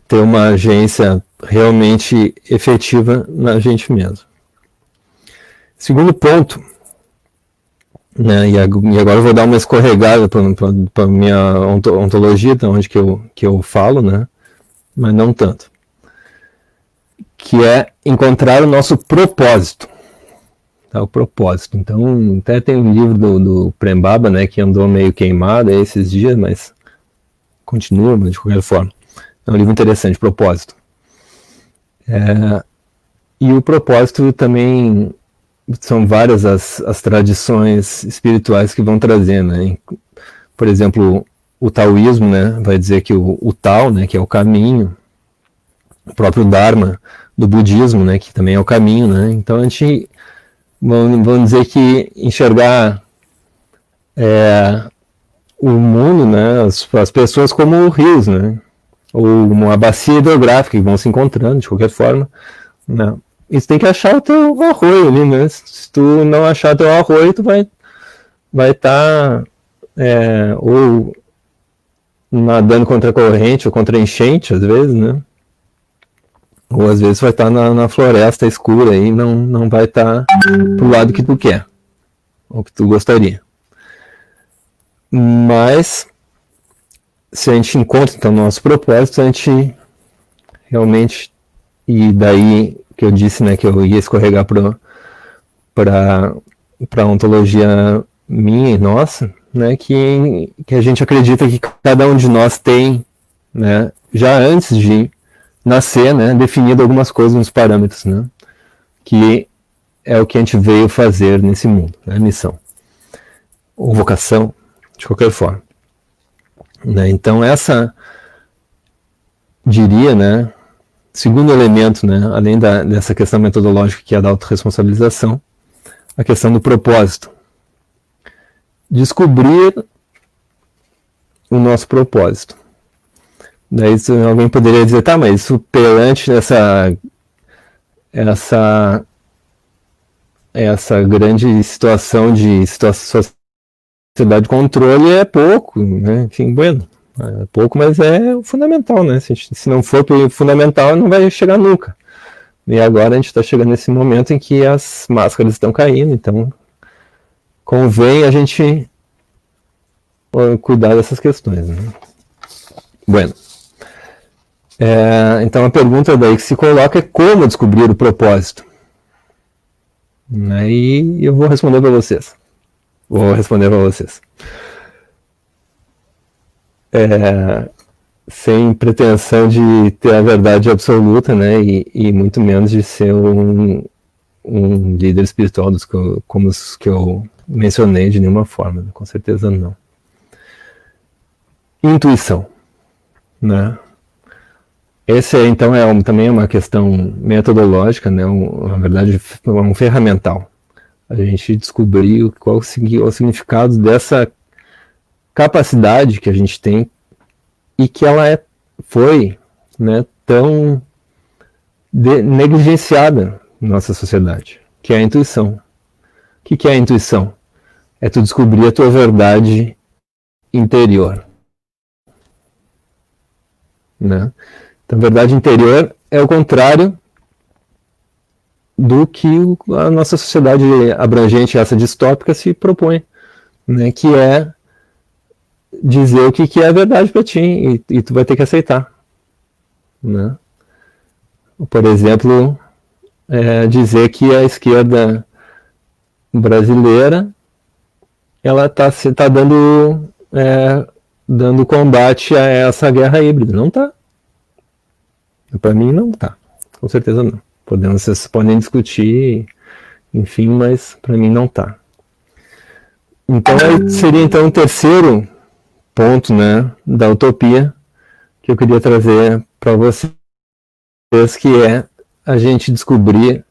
ter uma agência realmente efetiva na gente mesmo. Segundo ponto, né, e agora eu vou dar uma escorregada para a minha ontologia, de onde que eu falo, né, mas não tanto, que é encontrar o nosso propósito. Tá, o propósito. Então, até tem um livro do Prem Baba, né, que andou meio queimado esses dias, mas continua, mas de qualquer forma. É um livro interessante, Propósito. E o propósito também são várias as tradições espirituais que vão trazer, né? Por exemplo, o taoísmo, né, vai dizer que o Tao, né, que é o caminho, o próprio Dharma do budismo, né, que também é o caminho, né? Então a gente, vamos dizer que enxergar o mundo, né, as pessoas como rios, né, ou uma bacia hidrográfica que vão se encontrando de qualquer forma, né? E tu tem que achar o teu arroio ali, né? Se tu não achar teu arroio, tu vai estar ou nadando contra a corrente ou contra a enchente, às vezes, né? Ou às vezes vai estar na floresta escura e não vai estar pro lado que tu quer, ou que tu gostaria. Mas, se a gente encontra então nosso propósito, a gente realmente, e daí que eu disse, né, que eu ia escorregar para a ontologia minha e nossa, né, que a gente acredita que cada um de nós tem, né, já antes de nascer, né, definido algumas coisas nos parâmetros, né, que é o que a gente veio fazer nesse mundo, né, missão ou vocação, de qualquer forma, né. Então essa, diria, né, segundo elemento, né, além dessa questão metodológica que é a da autorresponsabilização, a questão do propósito. Descobrir o nosso propósito. Daí alguém poderia dizer, tá, mas isso perante essa grande situação de sociedade de controle é pouco, né? Enfim, bueno, é pouco, mas é fundamental, né? Se não for fundamental, não vai chegar nunca. E agora a gente está chegando nesse momento em que as máscaras estão caindo, então convém a gente cuidar dessas questões, né? Bueno. Então a pergunta daí que se coloca é como descobrir o propósito. E eu vou responder para vocês. Sem pretensão de ter a verdade absoluta, né? E muito menos de ser um líder espiritual como os que eu mencionei de nenhuma forma, né? Com certeza não. Intuição, né? Esse então também é uma questão metodológica, né? Na verdade é um ferramental. A gente descobrir qual o significado dessa capacidade que a gente tem e que ela foi, né, tão negligenciada na nossa sociedade, que é a intuição. O que é a intuição? É tu descobrir a tua verdade interior, né? Então, verdade interior é o contrário do que a nossa sociedade abrangente, essa distópica, se propõe, né? Que é dizer o que é a verdade para ti e tu vai ter que aceitar, né? Por exemplo, dizer que a esquerda brasileira ela tá dando combate a essa guerra híbrida. Não tá. Para mim não tá, com certeza não. Vocês podem discutir, enfim, mas para mim não tá. Então seria então o terceiro ponto, né, da utopia que eu queria trazer para vocês, que é a gente descobrir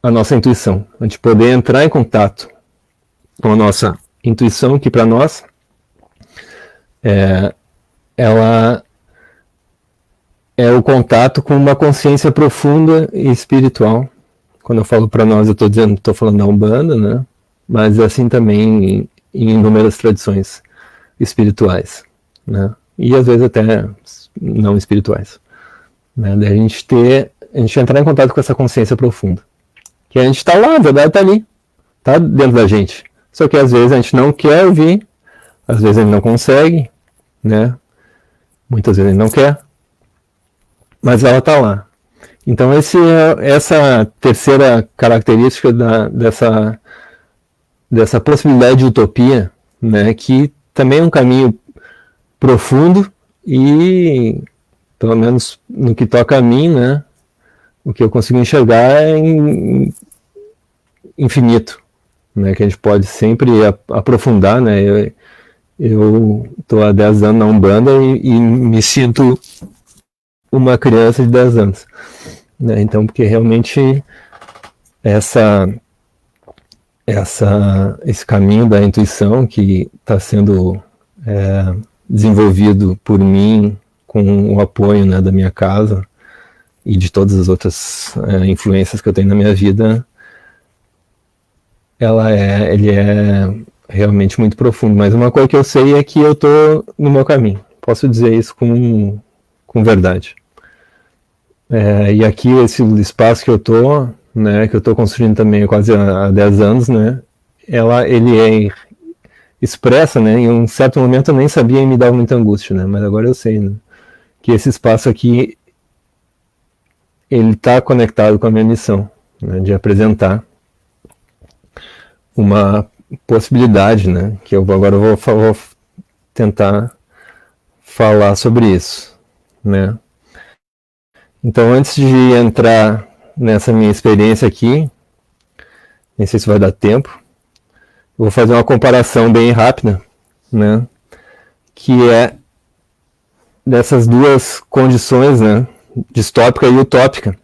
a nossa intuição, a gente poder entrar em contato com a nossa intuição, que para nós ela é o contato com uma consciência profunda e espiritual. Quando eu falo para nós, eu estou falando da Umbanda, né? Mas assim também em inúmeras tradições espirituais, né? E às vezes até não espirituais, né? Daí a gente entrar em contato com essa consciência profunda, que a gente está lá, a verdade está ali, está dentro da gente. Só que às vezes a gente não quer ouvir, às vezes a gente não consegue, né? Muitas vezes a gente não quer, mas ela está lá. Então essa terceira característica dessa possibilidade de utopia, né, que também é um caminho profundo e, pelo menos no que toca a mim, né, o que eu consigo enxergar é infinito, né, que a gente pode sempre aprofundar, né. Eu estou há 10 anos na Umbanda e me sinto uma criança de 10 anos. né? Então, porque realmente esse caminho da intuição que está sendo desenvolvido por mim com o apoio, né, da minha casa e de todas as outras influências que eu tenho na minha vida, ele é realmente muito profundo. Mas uma coisa que eu sei é que eu estou no meu caminho. Posso dizer isso com verdade. E aqui, esse espaço que eu estou, né, que eu estou construindo também quase há 10 anos, né, ele expressa, né, em um certo momento eu nem sabia e me dava muita angústia, né, mas agora eu sei, né, que esse espaço aqui, ele está conectado com a minha missão, né, de apresentar uma possibilidade, né, que eu agora vou tentar falar sobre isso, né. Então, antes de entrar nessa minha experiência aqui, nem sei se vai dar tempo, eu vou fazer uma comparação bem rápida, né, que é dessas duas condições, né, distópica e utópica,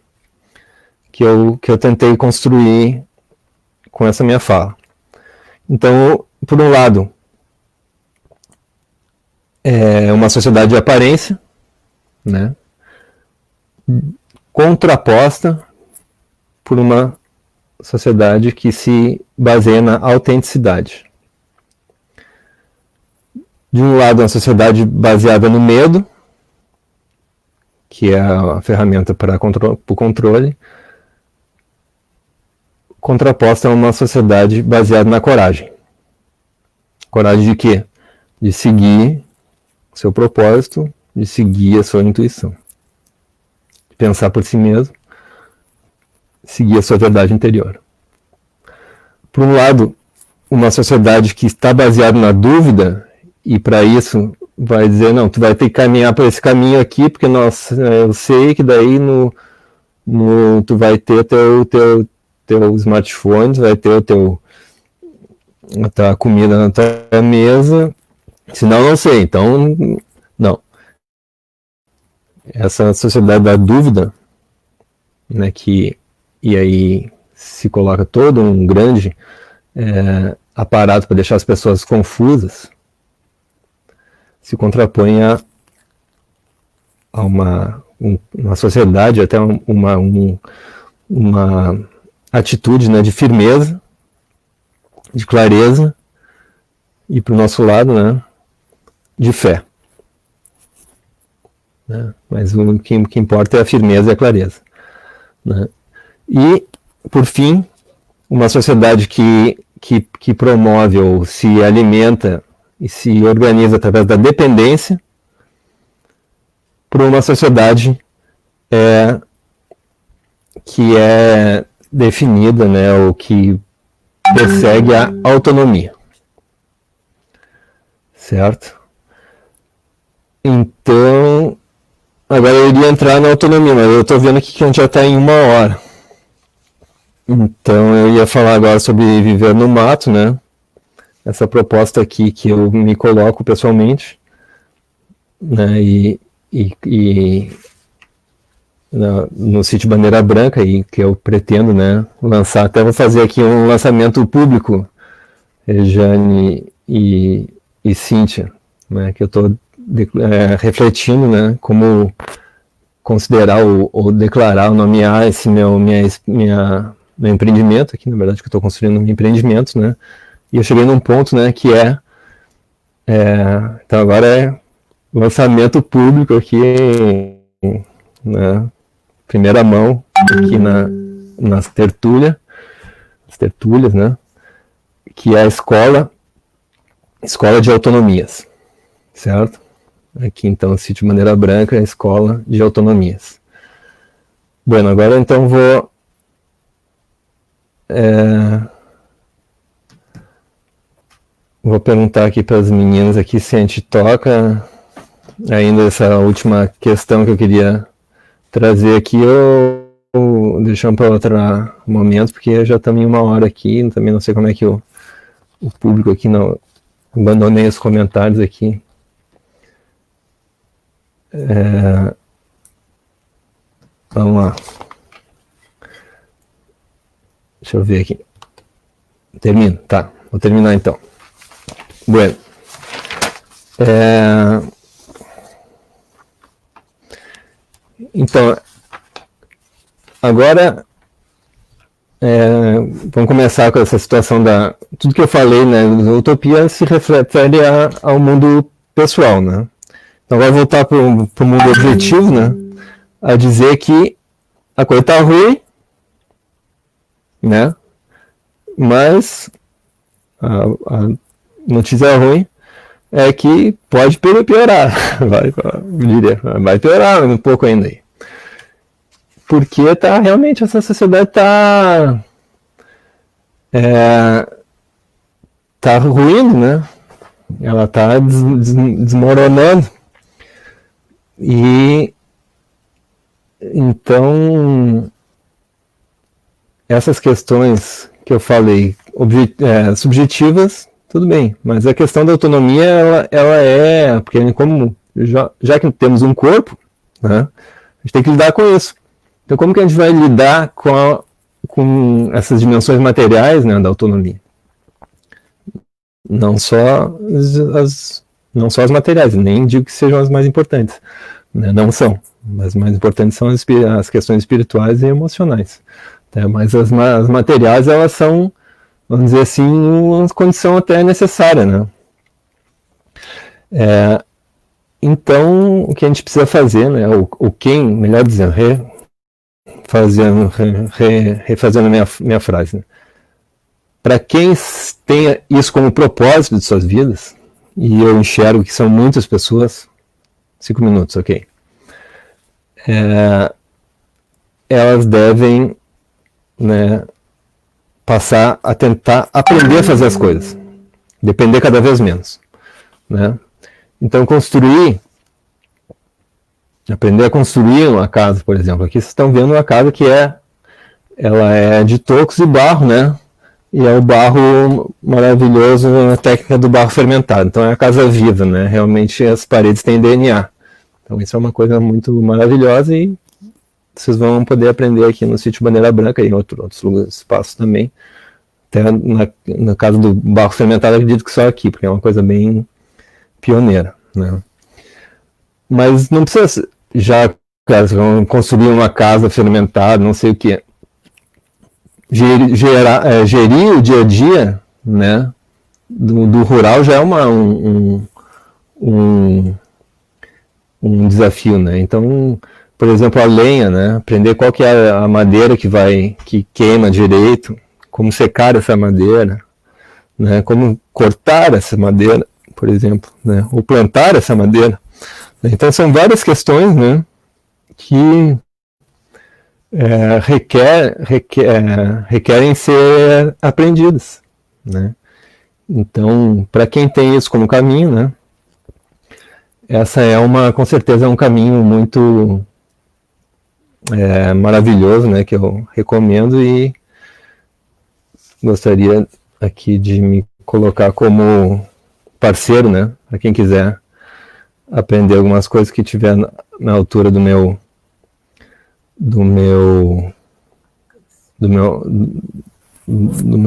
que eu tentei construir com essa minha fala. Então, por um lado, é uma sociedade de aparência, né, contraposta por uma sociedade que se baseia na autenticidade. De um lado, uma sociedade baseada no medo, que é a ferramenta para o controle, contraposta a uma sociedade baseada na coragem. Coragem de quê? De seguir o seu propósito, de seguir a sua intuição. De pensar por si mesmo, seguir a sua verdade interior. Por um lado, uma sociedade que está baseada na dúvida, e para isso vai dizer, não, tu vai ter que caminhar por esse caminho aqui, porque eu sei que daí tu vai ter teu smartphone, vai ter a tua comida na tua mesa, senão não sei, então não. Essa sociedade da dúvida, né, e aí se coloca todo um grande aparato para deixar as pessoas confusas, se contrapõe a uma sociedade, até uma atitude, né, de firmeza, de clareza, e para o nosso lado, né, de fé. Né? Mas o que importa é a firmeza e a clareza. Né? E, por fim, uma sociedade que promove ou se alimenta e se organiza através da dependência, por uma sociedade que é definida, né, ou que persegue a autonomia. Certo? Então, agora eu iria entrar na autonomia, mas eu estou vendo aqui que a gente já está em 1 hora. Então eu ia falar agora sobre viver no mato, né? Essa proposta aqui que eu me coloco pessoalmente, né? E no sítio Bandeira Branca, e que eu pretendo, né, lançar, até vou fazer aqui um lançamento público, Rejane e Cíntia, né, que eu estou refletindo, né, como considerar ou declarar, nomear esse meu empreendimento aqui, na verdade, que eu estou construindo um empreendimento, né, e eu cheguei num ponto, né, que então agora é lançamento público aqui, né, primeira mão, aqui nas tertúlias, né, que é a escola de autonomias, certo? Aqui então, Sítio Bandeira Branca, a escola de autonomias. Bueno, agora então vou perguntar aqui para as meninas aqui se a gente toca ainda essa última questão que eu queria trazer aqui, ou deixamos para outro momento, porque já estamos em 1 hora aqui, também não sei como é que o público aqui não... Abandonei os comentários aqui. Vamos lá. Deixa eu ver aqui. Termino, tá. Vou terminar então. Bueno. Então, agora vamos começar com essa situação da... Tudo que eu falei, né, da utopia se refere ao mundo pessoal, né? Então, agora voltar para o mundo objetivo, né? A dizer que a coisa está ruim, né? Mas a notícia ruim é que pode piorar, vai piorar um pouco ainda aí. Porque realmente essa sociedade tá ruindo, né? Ela tá desmoronando. E então essas questões que eu falei, subjetivas, tudo bem, mas a questão da autonomia, ela é, porque como já que temos um corpo, né, a gente tem que lidar com isso. Então, como que a gente vai lidar com essas dimensões materiais, né, da autonomia? Não só as materiais, nem digo que sejam as mais importantes, né, não são, mas as mais importantes são as questões espirituais e emocionais. Mas as materiais, elas são, vamos dizer assim, uma condição até necessária, né? Então, o que a gente precisa fazer, né, melhor dizendo, refazendo a minha frase, né? Para quem tenha isso como propósito de suas vidas, e eu enxergo que são muitas pessoas, 5 minutos, ok? Elas devem, né, passar a tentar aprender a fazer as coisas, depender cada vez menos, né? Então aprender a construir uma casa, por exemplo. Aqui vocês estão vendo uma casa que ela é de tocos e barro, né? E é o barro maravilhoso, a técnica do barro fermentado. Então é a casa viva, né? Realmente as paredes têm DNA. Então isso é uma coisa muito maravilhosa e vocês vão poder aprender aqui no sítio Bandeira Branca e em outros espaços também. Até na casa do barro fermentado, acredito que só aqui, porque é uma coisa bem pioneira, né? Mas não precisa, já construir uma casa fermentada, não sei o que. Gerir o dia a dia, né, do rural já é um desafio, né? Então, por exemplo, a lenha, né? Aprender qual que é a madeira que queima direito, como secar essa madeira, né? Como cortar essa madeira, por exemplo, né? Ou plantar essa madeira. Então são várias questões, né, que requerem ser aprendidas, né? Então, para quem tem isso como caminho, né, essa com certeza é um caminho muito maravilhoso, né, que eu recomendo e gostaria aqui de me colocar como parceiro, né, para quem quiser aprender algumas coisas que tiver na altura do meu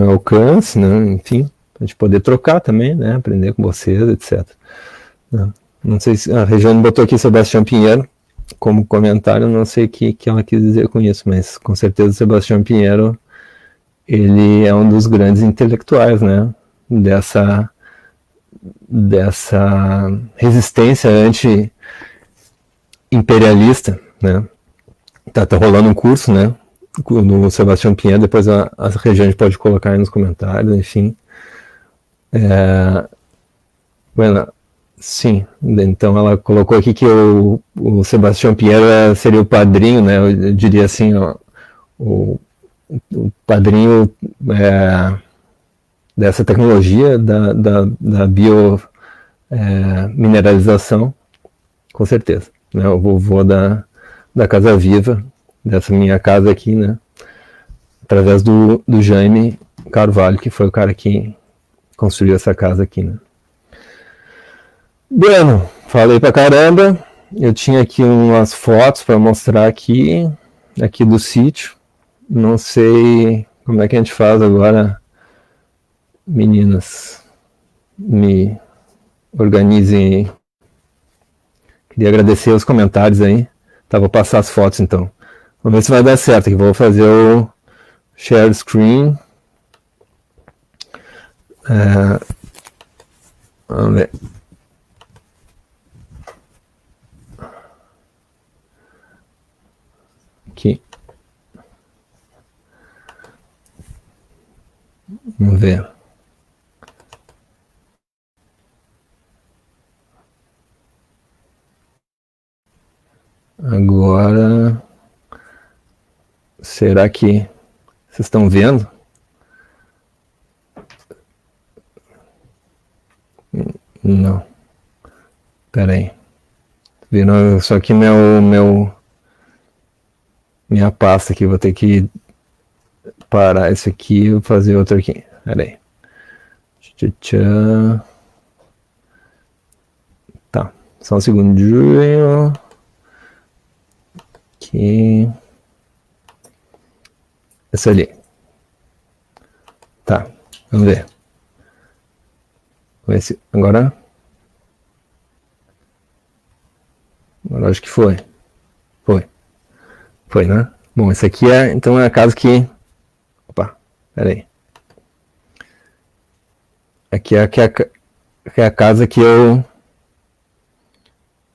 alcance, né, enfim, a gente poder trocar também, né, aprender com vocês, etc. Não sei se a Regiane botou aqui Sebastião Pinheiro como comentário, não sei o que ela quis dizer com isso, mas com certeza Sebastião Pinheiro, ele é um dos grandes intelectuais, né, dessa resistência anti-imperialista, né? Tá rolando um curso, né, no Sebastião Pinheiro, depois a Regiane pode colocar aí nos comentários, enfim. Bueno, sim, então ela colocou aqui que o Sebastião Pinheiro seria o padrinho, né, eu diria assim, ó, o padrinho dessa tecnologia da biomineralização, com certeza, né? O vovô da Casa Viva, dessa minha casa aqui, né? Através do Jaime Carvalho, que foi o cara que construiu essa casa aqui, né? Bueno, falei pra caramba. Eu tinha aqui umas fotos para mostrar aqui do sítio. Não sei, Como é que a gente faz agora, meninas? Me organizem aí. Queria agradecer os comentários aí. Tá, vou passar as fotos então. Vamos ver se vai dar certo aqui. Vou fazer o share screen. Vamos ver. Aqui. Vamos ver. Agora, será que vocês estão vendo? Não. Espera aí. Viram só aqui minha pasta aqui. Vou ter que parar isso aqui e fazer outro aqui. Espera aí. Tá. Só um segundinho. Aqui. Essa ali. Tá. Vamos ver. Vamos ver se agora. Agora acho que foi. Foi, né? Bom, esse aqui então é a casa que... Opa, peraí. Aqui é a casa que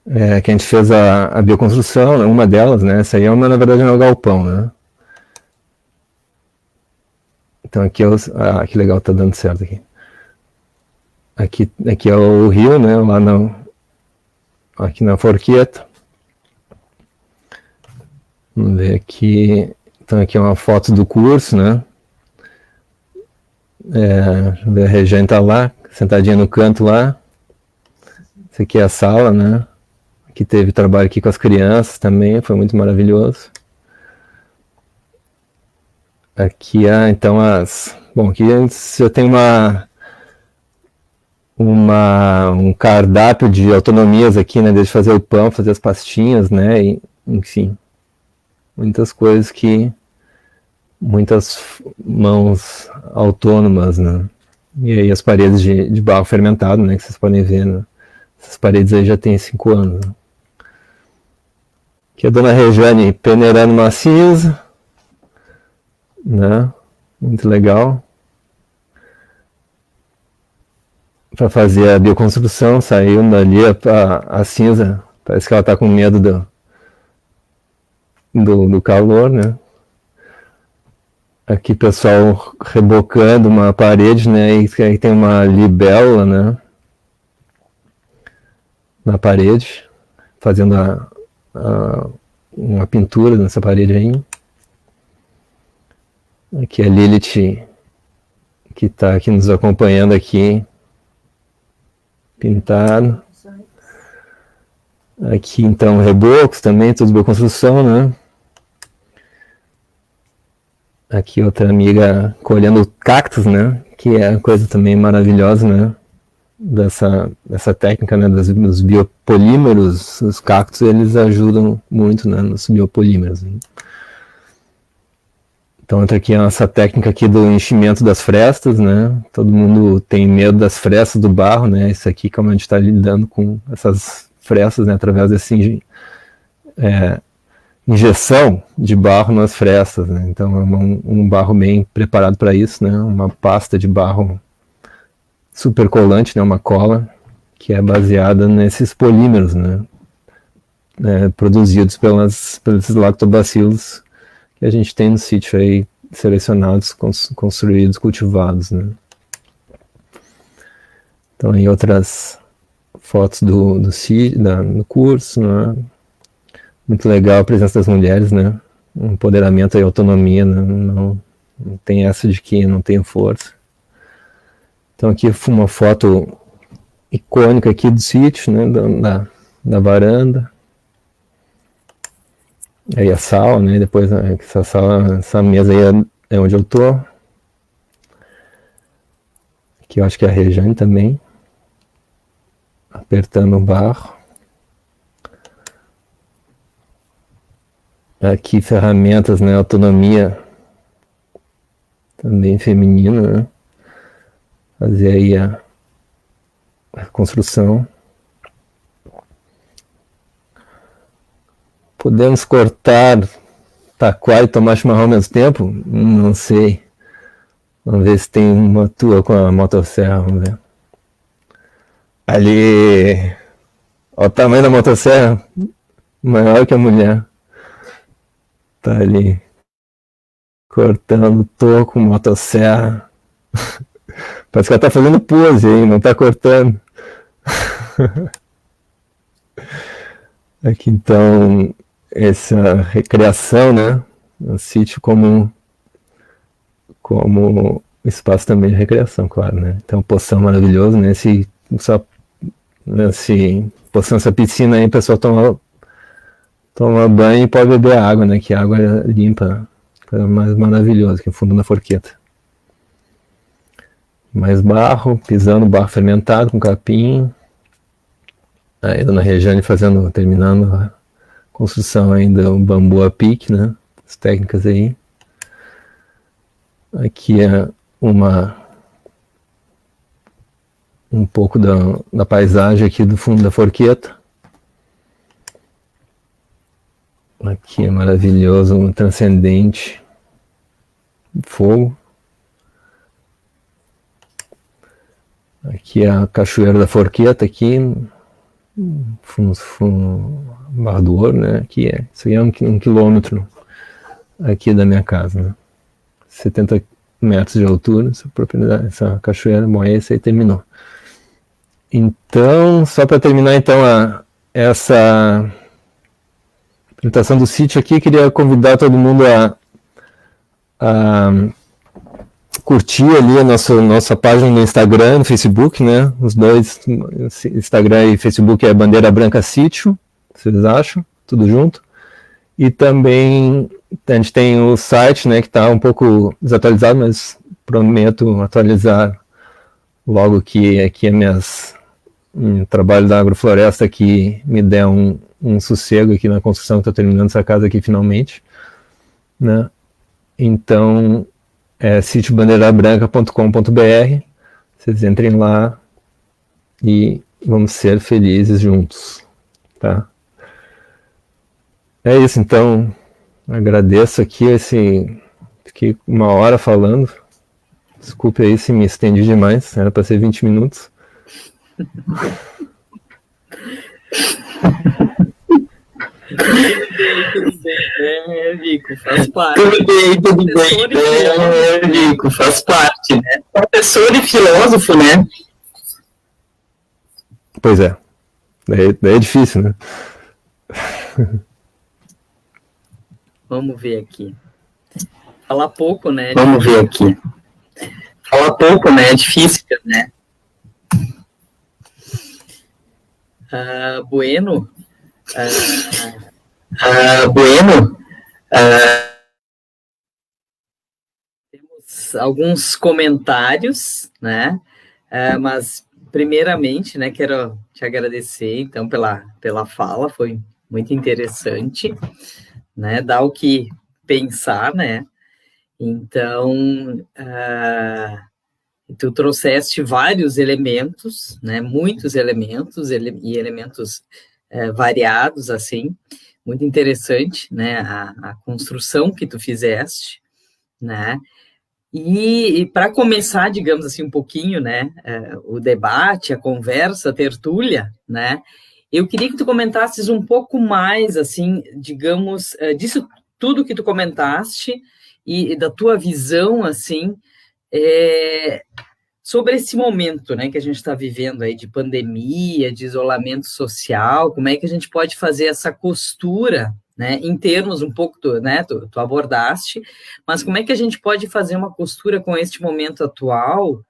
que a gente fez a bioconstrução, né? Uma delas, né? Essa aí na verdade é o galpão, né? Então aqui que legal, tá dando certo aqui. Aqui é o rio, né? Aqui na Forqueta. Vamos ver aqui. Então aqui é uma foto do curso, né? A Regiane tá lá, sentadinha no canto lá. Essa aqui é a sala, né? Aqui teve trabalho aqui com as crianças também, foi muito maravilhoso. Aqui então bom, aqui já tem um cardápio de autonomias aqui, né? Desde fazer o pão, fazer as pastinhas, né? E, enfim, muitas coisas muitas mãos autônomas, né? E aí as paredes de barro fermentado, né? Que vocês podem ver, né? Essas paredes aí já tem 5 anos. Né? Aqui a dona Regiane peneirando uma cinza, né? Muito legal. Para fazer a bioconstrução, saiu dali a cinza, parece que ela está com medo do calor, né? Aqui pessoal rebocando uma parede, né? E aí tem uma libélula, né? Na parede, fazendo uma pintura nessa parede aí. Aqui a Lilith, que está aqui nos acompanhando aqui, pintado. Aqui então rebocos também, tudo bioconstrução, né? Aqui outra amiga colhendo cactos, né? Que é coisa também maravilhosa, né? Dessa técnica, né? Dos biopolímeros. Os cactos, eles ajudam muito, né? Nos biopolímeros. Né? Então outra aqui é essa técnica aqui do enchimento das frestas, né? Todo mundo tem medo das frestas do barro, né? Isso aqui como a gente está lidando com essas frestas, né? Através desse injeção de barro nas frestas, né? Então é um barro bem preparado para isso, né? Uma pasta de barro super colante, né? Uma cola que é baseada nesses polímeros, né? Produzidos pelos lactobacilos que a gente tem no sítio aí, selecionados, construídos, cultivados, né? Então aí outras fotos do sítio, no curso, né? Muito legal a presença das mulheres, né? Empoderamento e autonomia, né? Não tem essa de que não tenho força. Então aqui uma foto icônica aqui do sítio, né? Da varanda. Aí a sala, né? Depois essa mesa aí é onde eu tô. Aqui eu acho que é a Regiane também. Apertando o barro. Aqui ferramentas, né? Autonomia também feminino, né? Fazer aí a construção. Podemos cortar taquara e tomar chimarrão ao mesmo tempo? Não sei. Vamos ver se tem uma tua com a motosserra, vamos ver. Ali, olha o tamanho da motosserra, maior que a mulher. Tá ali, cortando toco, motosserra. Parece que ela tá fazendo pose aí, não tá cortando. Aqui então, essa recreação, né? O sítio como espaço também de recreação, claro, né? Então, poção maravilhoso, né? Poção, essa piscina aí, o pessoal toma banho e pode beber água, né? Que a água é limpa, coisa mais maravilhosa que o fundo da forqueta. Mais barro, pisando barro fermentado com capim. Aí a dona Regiane terminando a construção ainda, o bambu a pique, né? As técnicas aí. Aqui é um pouco da paisagem aqui do fundo da forqueta. Aqui é maravilhoso, um transcendente fogo. Aqui é a Cachoeira da Forqueta, aqui, Barra do Ouro, né? Aqui isso aí é 1 quilômetro aqui da minha casa, né? 70 metros de altura, essa cachoeira, bom, esse aí terminou. Então, só para terminar então essa apresentação do sítio aqui, queria convidar todo mundo a curtir ali a nossa página no Instagram, no Facebook, né? Os dois, Instagram e Facebook é Bandeira Branca Sítio, vocês acham? Tudo junto. E também a gente tem o site, né, que está um pouco desatualizado, mas prometo atualizar logo que aqui o trabalho da agrofloresta aqui me der um sossego aqui na construção, estou terminando essa casa aqui finalmente, né? Então é sitiobandeirabranca.com.br, vocês entrem lá e vamos ser felizes juntos, tá? É isso, então, agradeço aqui fiquei 1 hora falando, desculpe aí se me estendi demais, era para ser 20 minutos. Tudo bem, Vico, faz parte. Tudo bem, Vico, faz parte, né? Professor e filósofo, né? Pois é, daí é difícil, né? Vamos ver aqui. Falar pouco, né? Vamos ver aqui. Falar pouco, né? É difícil, né? Bueno. Temos alguns comentários, né? Mas, primeiramente, né, quero te agradecer, então, pela fala, foi muito interessante, né? Dá o que pensar, né? Então, tu trouxeste vários elementos, né? Muitos elementos e elementos variados, assim, muito interessante, né, a construção que tu fizeste, né, e para começar, digamos assim, um pouquinho, né, o debate, a conversa, a tertúlia, né, eu queria que tu comentasses um pouco mais, assim, digamos, disso tudo que tu comentaste e da tua visão, assim, sobre esse momento, né, que a gente está vivendo aí de pandemia, de isolamento social, como é que a gente pode fazer essa costura, né, em termos um pouco, né, tu abordaste, mas como é que a gente pode fazer uma costura com este momento atual,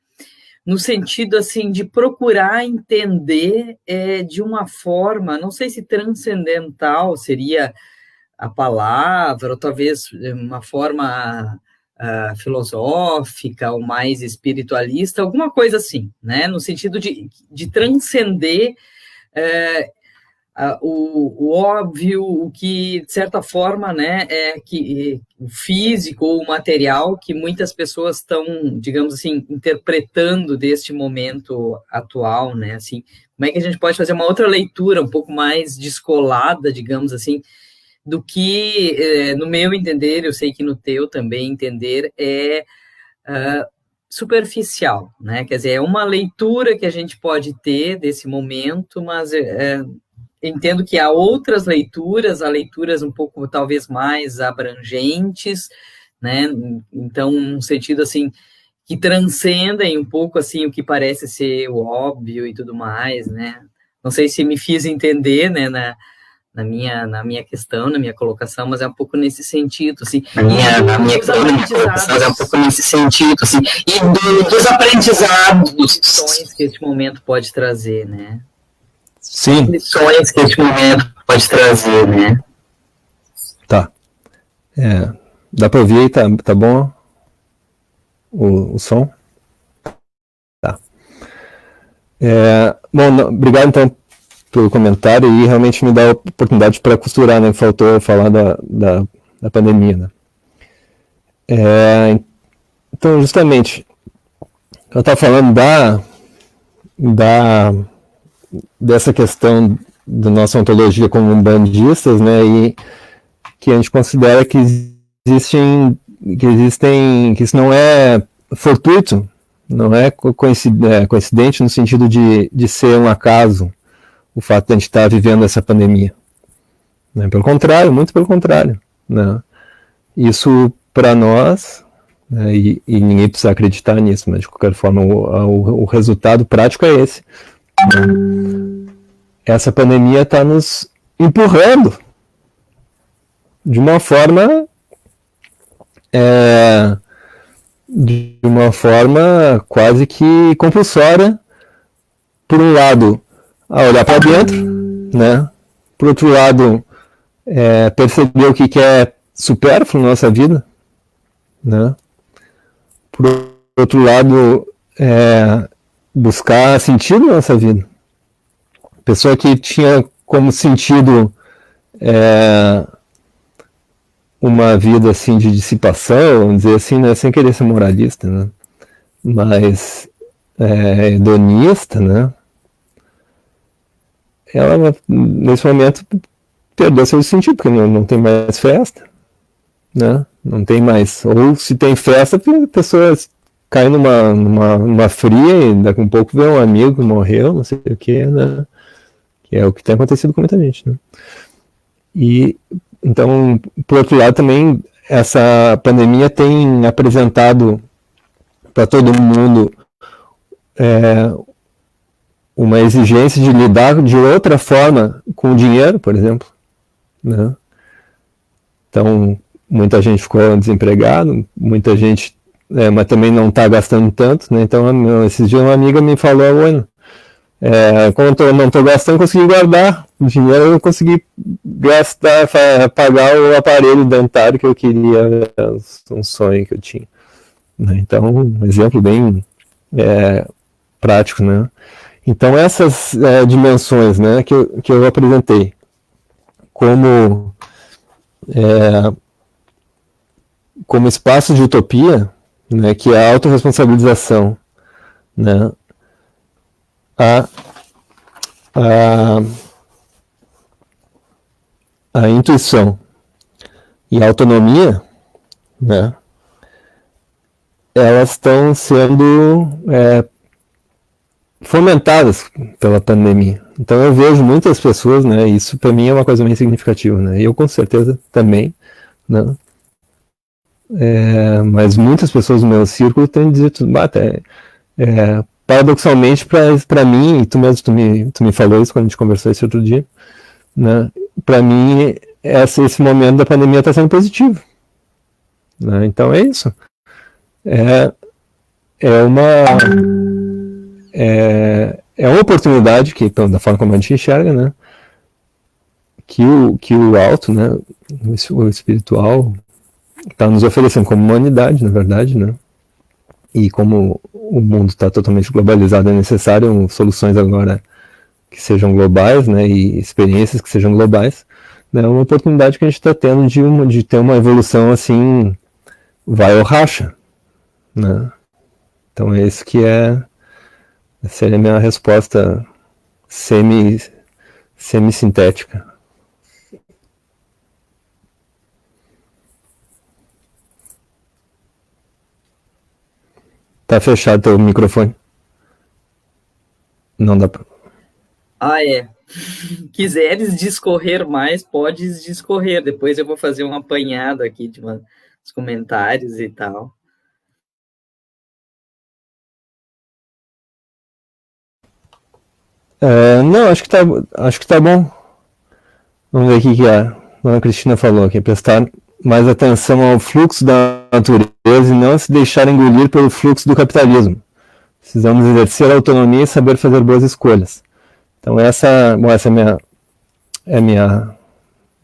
no sentido, assim, de procurar entender de uma forma, não sei se transcendental seria a palavra, ou talvez uma forma filosófica ou mais espiritualista, alguma coisa assim, né? No sentido de transcender o óbvio, o que, de certa forma, né, é que o físico ou o material que muitas pessoas estão, digamos assim, interpretando deste momento atual, né, assim, como é que a gente pode fazer uma outra leitura um pouco mais descolada, digamos assim, do que, no meu entender, eu sei que no teu também entender, superficial, né, quer dizer, é uma leitura que a gente pode ter desse momento, mas entendo que há outras leituras, há leituras um pouco, talvez, mais abrangentes, né, então, num sentido, assim, que transcendem um pouco, assim, o que parece ser o óbvio e tudo mais, né, não sei se me fiz entender, né, na minha questão, na minha colocação, mas é um pouco nesse sentido, assim. Na minha questão, mas é um pouco nesse sentido, assim. E dos aprendizados. Lições que este momento pode trazer, né? Sim. Lições que este momento pode trazer, né? Tá. Dá para ouvir aí? Tá bom o som? Tá. Bom, obrigado, então, pelo comentário, e realmente me dá a oportunidade para costurar, né? Faltou falar da pandemia, né? Então, justamente, eu estava falando dessa questão da nossa ontologia como umbandistas, né? E que a gente considera que isso não é fortuito, não é coincidente no sentido de ser um acaso, o fato de a gente estar vivendo essa pandemia. Né? Pelo contrário, muito pelo contrário. Né? Isso, para nós, né, e ninguém precisa acreditar nisso, mas de qualquer forma o resultado prático é esse. Né? Essa pandemia está nos empurrando de uma forma quase que compulsória, por um lado, a olhar para dentro, né? Por outro lado, perceber o que é supérfluo na nossa vida, né? Por outro lado, buscar sentido na nossa vida. Pessoa que tinha como sentido uma vida assim de dissipação, vamos dizer assim, né? Sem querer ser moralista, né? Mas hedonista, né? Ela, nesse momento, perdeu seu sentido, porque não tem mais festa, né? Não tem mais. Ou se tem festa, a pessoa cai numa fria e daqui a um pouco vê um amigo que morreu, não sei o que, né? Que é o que tem acontecido com muita gente, né? E, então, por outro lado, também, essa pandemia tem apresentado para todo mundo uma exigência de lidar de outra forma com o dinheiro, por exemplo, né? Então, muita gente ficou desempregada, muita gente, mas também não está gastando tanto, né? Então, esses dias uma amiga me falou, olha, como eu não estou gastando, eu consegui guardar o dinheiro, eu consegui gastar, pagar o aparelho dentário que eu queria, um sonho que eu tinha. Né? Então, um exemplo bem prático, né? Então, essas dimensões, né, que eu apresentei como espaço de utopia, né, que é a autorresponsabilização, né, a intuição e a autonomia, né, elas estão sendo fomentadas pela pandemia. Então eu vejo muitas pessoas, né, isso para mim é uma coisa bem significativa, né, eu com certeza também, né, mas muitas pessoas do meu círculo têm dito, paradoxalmente para mim, e tu me falou isso quando a gente conversou esse outro dia, né, para mim esse momento da pandemia está sendo positivo, né, então é isso, é uma oportunidade que, da forma como a gente enxerga, né, que o alto, né, o espiritual está nos oferecendo como humanidade, na verdade, né, e como o mundo está totalmente globalizado, é necessário soluções agora que sejam globais, né, e experiências que sejam globais, né, é uma oportunidade que a gente está tendo de ter uma evolução assim, vai ou racha, né? Então é isso que seria a minha resposta semi-sintética. Tá fechado teu microfone. Não dá pra... Quiseres discorrer mais, podes discorrer. Depois eu vou fazer um apanhado aqui de uns comentários e tal. Não, acho que tá bom. Vamos ver o que a Dona Cristina falou aqui. Prestar mais atenção ao fluxo da natureza e não se deixar engolir pelo fluxo do capitalismo. Precisamos exercer a autonomia e saber fazer boas escolhas. Então essa é a minha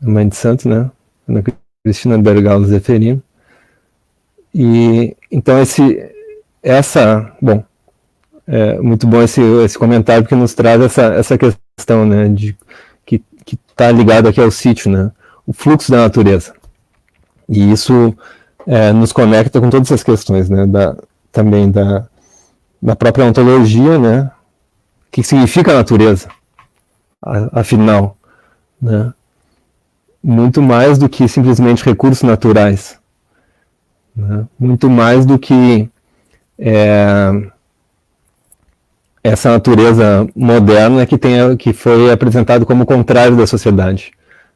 mãe de santo, né? Ana Cristina Bergalo Zeferino. E então muito bom esse comentário, porque nos traz essa questão, né, que está ligado aqui ao sítio, né, o fluxo da natureza. E isso nos conecta com todas essas questões, né, também da própria ontologia, né, o que significa a natureza, afinal, né, muito mais do que simplesmente recursos naturais, né, muito mais do que essa natureza moderna que foi apresentado como o contrário da sociedade,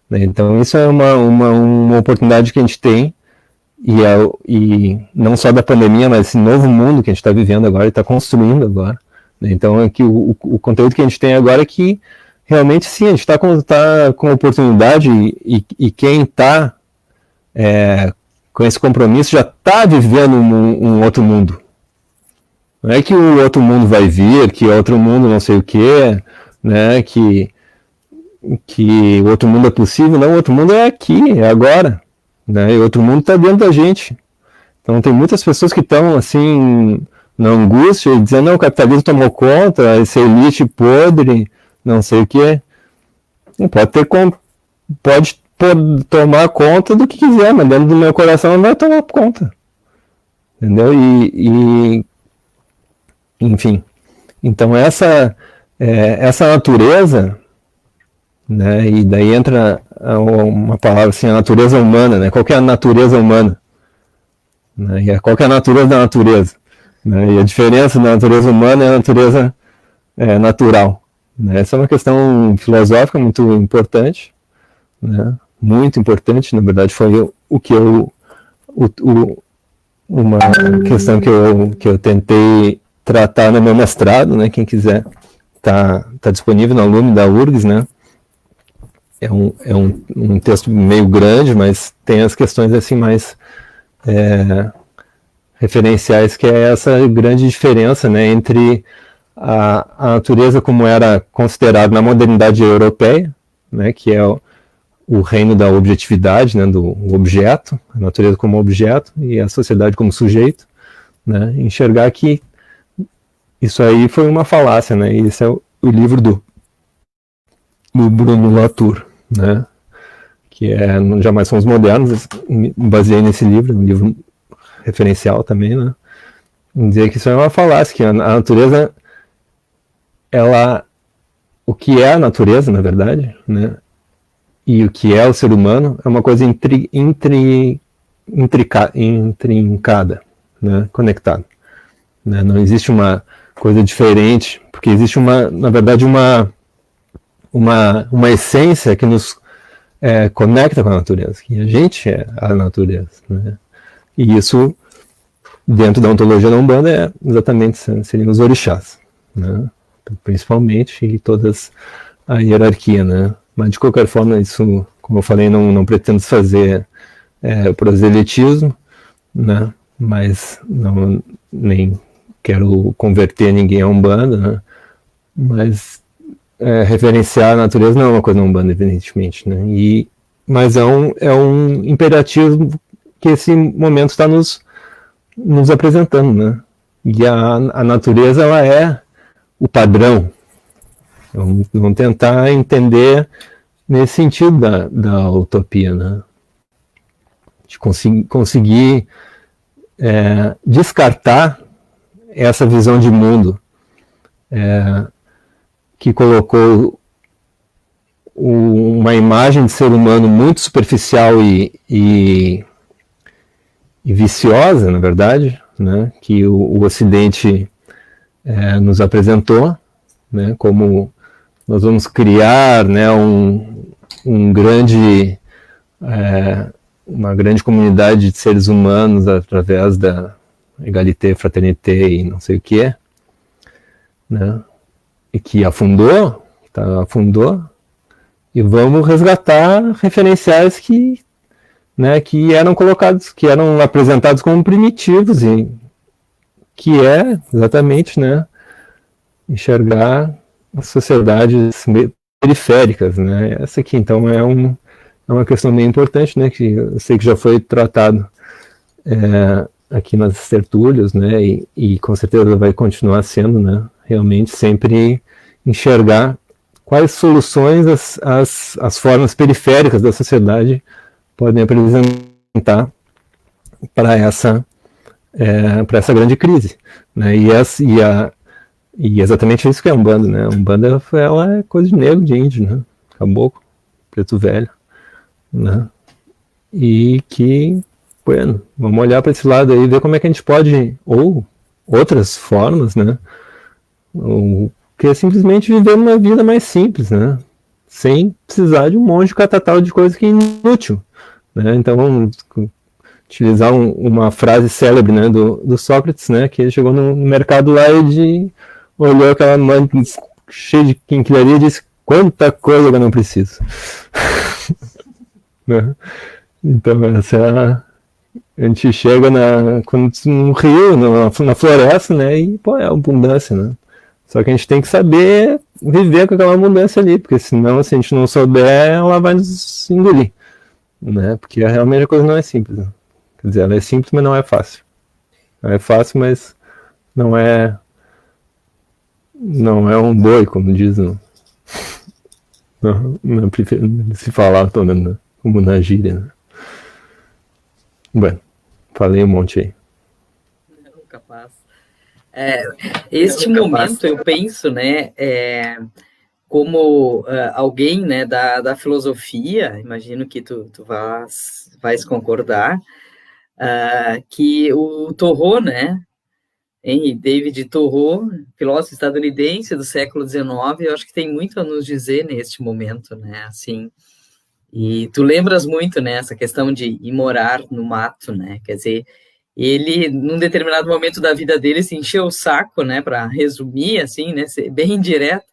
né? Então isso é uma oportunidade que a gente tem, e não só da pandemia, mas esse novo mundo que a gente está vivendo agora e está construindo agora, né? Então é que o conteúdo que a gente tem agora é que realmente sim, a gente está com oportunidade, e quem está com esse compromisso já está vivendo um outro mundo. Não é que o outro mundo vai vir, que outro mundo não sei o quê, né, que o outro mundo é possível. Não, o outro mundo é aqui, é agora, né, e o outro mundo está dentro da gente. Então tem muitas pessoas que estão assim, na angústia, dizendo, não, o capitalismo tomou conta, essa elite podre, não sei o quê. Pode tomar conta do que quiser, mas dentro do meu coração não vai tomar conta. Entendeu? Enfim, então essa natureza, né, e daí entra uma palavra assim, a natureza humana, né, qual que é a natureza humana, né, e qual que é a natureza da natureza, né, e a diferença da natureza humana é a natureza natural, né, essa é uma questão filosófica muito importante, né, muito importante, na verdade foi uma questão que eu tentei tratar no meu mestrado, né? Quem quiser tá disponível no Lume da URGS, né? É um texto meio grande, mas tem as questões assim mais referenciais, que é essa grande diferença, né, entre a natureza como era considerada na modernidade europeia, né, que é o reino da objetividade, né, do objeto, a natureza como objeto e a sociedade como sujeito, né, enxergar que isso aí foi uma falácia, né? E esse é o livro do Bruno Latour, né? Que Jamais Somos Modernos. Me baseei nesse livro, um livro referencial também, né? Dizer que isso é uma falácia, que a natureza, o que é a natureza, na verdade, né? E o que é o ser humano é uma coisa intrincada, né? Conectada, né? Não existe uma coisa diferente, porque existe na verdade uma essência que nos conecta com a natureza, que a gente é a natureza, né? E isso, dentro da ontologia da Umbanda, exatamente seriam os orixás, né? Principalmente, e todas a hierarquia, né? Mas de qualquer forma, isso, como eu falei, não pretendo fazer proselitismo, né? Mas nem quero converter ninguém a Umbanda, né? Mas referenciar a natureza não é uma coisa na Umbanda, evidentemente, né? Mas é um imperativo que esse momento está nos apresentando, né? E a natureza, ela é o padrão, Vamos tentar entender nesse sentido da utopia, né? De conseguir descartar essa visão de mundo que colocou uma imagem de ser humano muito superficial e viciosa, na verdade, né? Que o Ocidente nos apresentou, né? Como nós vamos criar, né, uma grande comunidade de seres humanos através da égalité, fraternité e não sei o que, né, e que afundou, e vamos resgatar referenciais que eram apresentados como primitivos, e que é exatamente, né, enxergar as sociedades periféricas, né? Essa aqui, então, é uma questão bem importante, né? Que eu sei que já foi tratado aqui nas tertúlias, né? E com certeza vai continuar sendo, né? Realmente sempre enxergar quais soluções as formas periféricas da sociedade podem apresentar para essa grande crise, né? E exatamente isso que é a Umbanda, né? A Umbanda, ela é coisa de negro, de índio, né? Caboclo, preto velho, né? E que, bueno, vamos olhar para esse lado aí e ver como é que a gente pode, ou outras formas, né? Que é simplesmente viver uma vida mais simples, né? Sem precisar de um monte de catatal de coisa que é inútil, né? Então vamos utilizar uma frase célebre, né, do Sócrates, né? Que ele chegou no mercado lá e olhou aquela mãe cheia de quinquilharia e disse: quanta coisa eu não preciso. Né? Então essa a gente chega no rio, na floresta, né, e pô, é abundância, né? Só que a gente tem que saber viver com aquela abundância ali, porque senão, se a gente não souber, ela vai nos engolir, né? Porque realmente a coisa não é simples, né? Quer dizer, ela é simples, mas não é fácil. Ela é fácil, mas não é um boi, como diz não se falar, pelo menos, né? Como na gíria, né? Bom, falei um monte aí. Não, capaz. Este momento, eu penso, né, como alguém, né, da filosofia, imagino que tu vais concordar, que o Thoreau, né, Henry David Thoreau, filósofo estadunidense do século XIX, eu acho que tem muito a nos dizer neste momento, né, assim, e tu lembras muito, né, essa questão de ir morar no mato, né, quer dizer, ele, num determinado momento da vida dele, se encheu o saco, né, para resumir, assim, né, ser bem direto,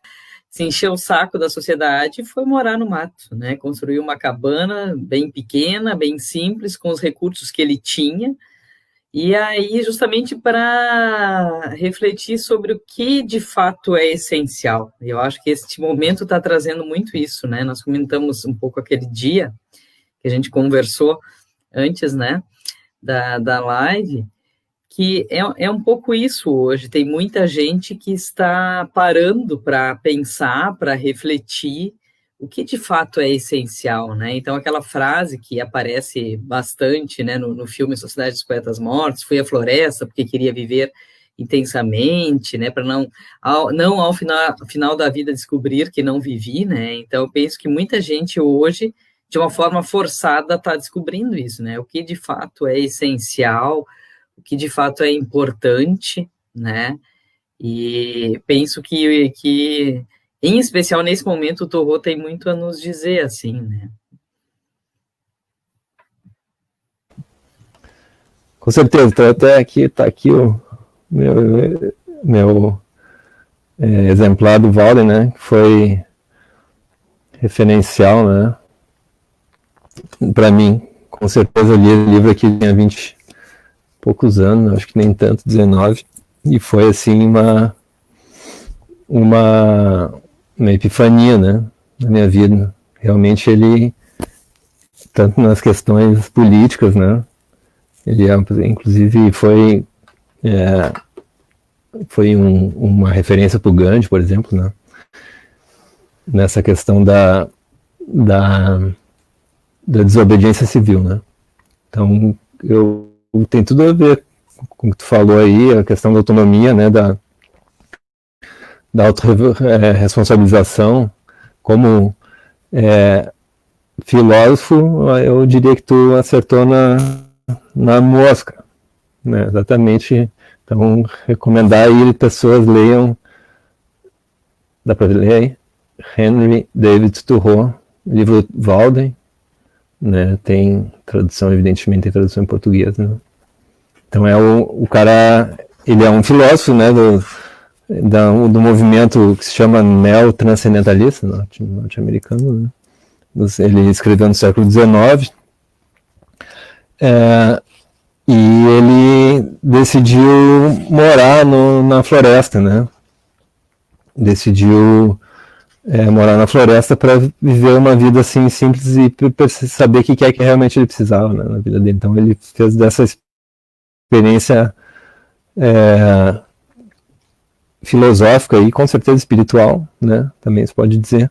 se encheu o saco da sociedade e foi morar no mato, né, construiu uma cabana bem pequena, bem simples, com os recursos que ele tinha, e aí justamente para refletir sobre o que de fato é essencial. Eu acho que este momento está trazendo muito isso, né, nós comentamos um pouco aquele dia que a gente conversou antes, né, da live, que é um pouco isso hoje, tem muita gente que está parando para pensar, para refletir o que de fato é essencial, né? Então, aquela frase que aparece bastante, né, no filme Sociedade dos Poetas Mortos, fui à floresta porque queria viver intensamente, né, para não ao final da vida descobrir que não vivi, né? Então, eu penso que muita gente hoje, de uma forma forçada, está descobrindo isso, né? O que de fato é essencial, o que de fato é importante, né? E penso que em especial nesse momento, o Thoreau tem muito a nos dizer, assim, né? Com certeza, tá aqui o meu exemplar do Walden, né? Que foi referencial, né? Para mim, com certeza, eu li o livro aqui, tinha 20 e poucos anos, acho que nem tanto, 19, e foi assim uma epifania, né, na minha vida. Realmente ele, tanto nas questões políticas, né, ele inclusive foi uma referência para o Gandhi, por exemplo, né, nessa questão da desobediência civil, né? Então, tem tudo a ver com o que tu falou aí, a questão da autonomia, né, da autorresponsabilização. Como filósofo, eu diria que tu acertou na mosca, né? Exatamente. Então, recomendar aí pessoas leiam, dá para ler aí? Henry David Thoreau, livro Walden, né? Tem tradução, evidentemente, tem tradução em português, né? Então o cara, ele é um filósofo, né, do movimento que se chama neotranscendentalista, norte-americano, né? Ele escreveu no século XIX, e ele decidiu morar na floresta, né? Decidiu morar na floresta para viver uma vida assim simples e saber o que é que realmente ele precisava, né, na vida dele. Então ele fez dessa experiência filosófica e com certeza espiritual, né? Também se pode dizer,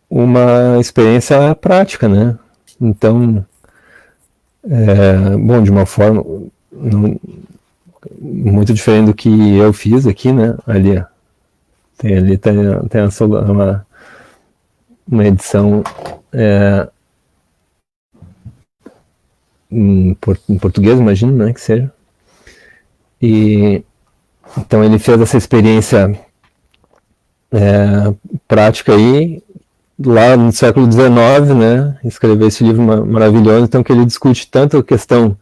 uma experiência prática, né? Então, bom, de uma forma muito diferente do que eu fiz aqui, né? Ali tem uma edição em português, imagino, né, que seja. E então ele fez essa experiência prática aí lá no século XIX, né? Escreveu esse livro maravilhoso, então que ele discute tanto a questão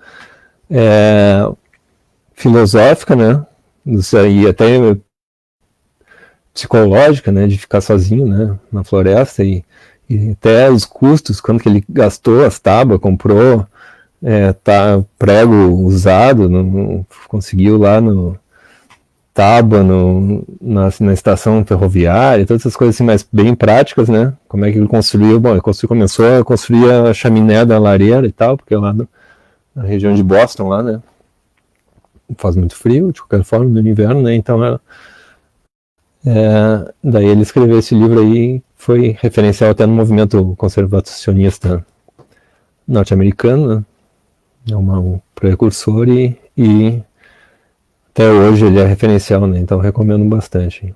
filosófica, né? E até psicológica, né? De ficar sozinho, né? Na floresta e até os custos, quanto que ele gastou, as tábuas, comprou prego usado, conseguiu lá no tábua na estação ferroviária, todas essas coisas assim, mas bem práticas, né? Como é que ele construiu? Bom, ele começou a construir a chaminé da lareira e tal, porque lá na região de Boston, lá, né? Faz muito frio, de qualquer forma, no inverno, né? Então, daí ele escreveu esse livro aí, foi referencial até no movimento conservacionista norte-americano, né? É um precursor e até hoje ele é referencial, né? Então recomendo bastante.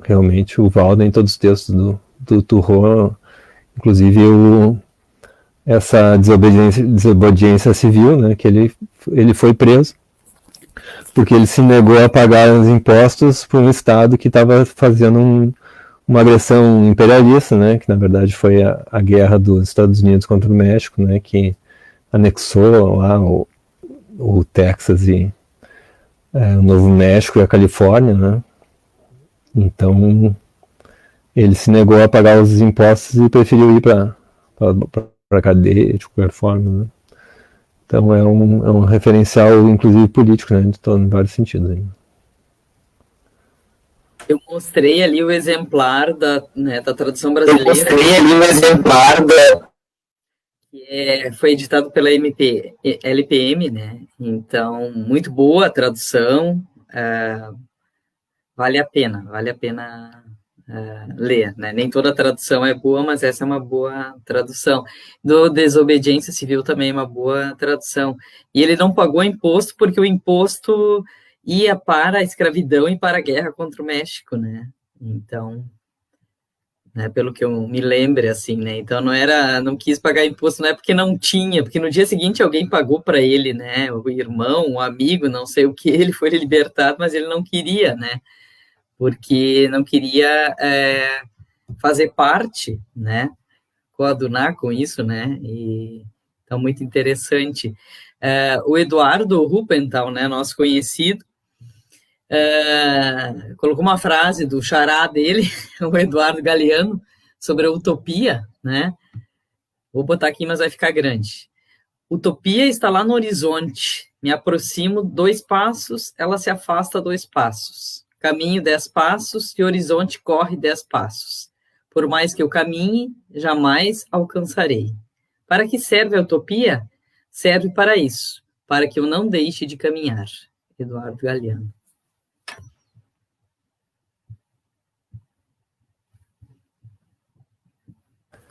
Realmente o Walden, em todos os textos do Thoreau, inclusive essa desobediência civil, né? Que ele foi preso porque ele se negou a pagar os impostos para um Estado que estava fazendo uma agressão imperialista, né? Que na verdade foi a guerra dos Estados Unidos contra o México, né? Que anexou lá o Texas e o Novo México e a Califórnia, né? Então ele se negou a pagar os impostos e preferiu ir para a cadeia de qualquer forma, né? Então é um referencial, inclusive político, né? Em vários sentidos. Aí. Eu mostrei ali o exemplar da tradução brasileira. Eu mostrei ali o exemplar que foi editado pela LPM, né? Então, muito boa a tradução. Vale a pena ler, né? Nem toda tradução é boa, mas essa é uma boa tradução. Do Desobediência Civil também é uma boa tradução. E ele não pagou imposto porque o imposto ia para a escravidão e para a guerra contra o México, né? Então, né, pelo que eu me lembre, assim, né? Então não quis pagar imposto, não é porque não tinha, porque no dia seguinte alguém pagou para ele, né? O irmão, o amigo, não sei o que, ele foi libertado, mas ele não queria, né? Porque não queria fazer parte, né? Coadunar com isso, né? E então muito interessante. O Eduardo Rupenthal, né? Nosso conhecido, colocou uma frase do xará dele, o Eduardo Galeano, sobre a utopia, né? Vou botar aqui, mas vai ficar grande. Utopia está lá no horizonte. Me aproximo 2 passos, ela se afasta 2 passos. Caminho 10 passos e o horizonte corre 10 passos. Por mais que eu caminhe, jamais alcançarei. Para que serve a utopia? Serve para isso, para que eu não deixe de caminhar. Eduardo Galeano.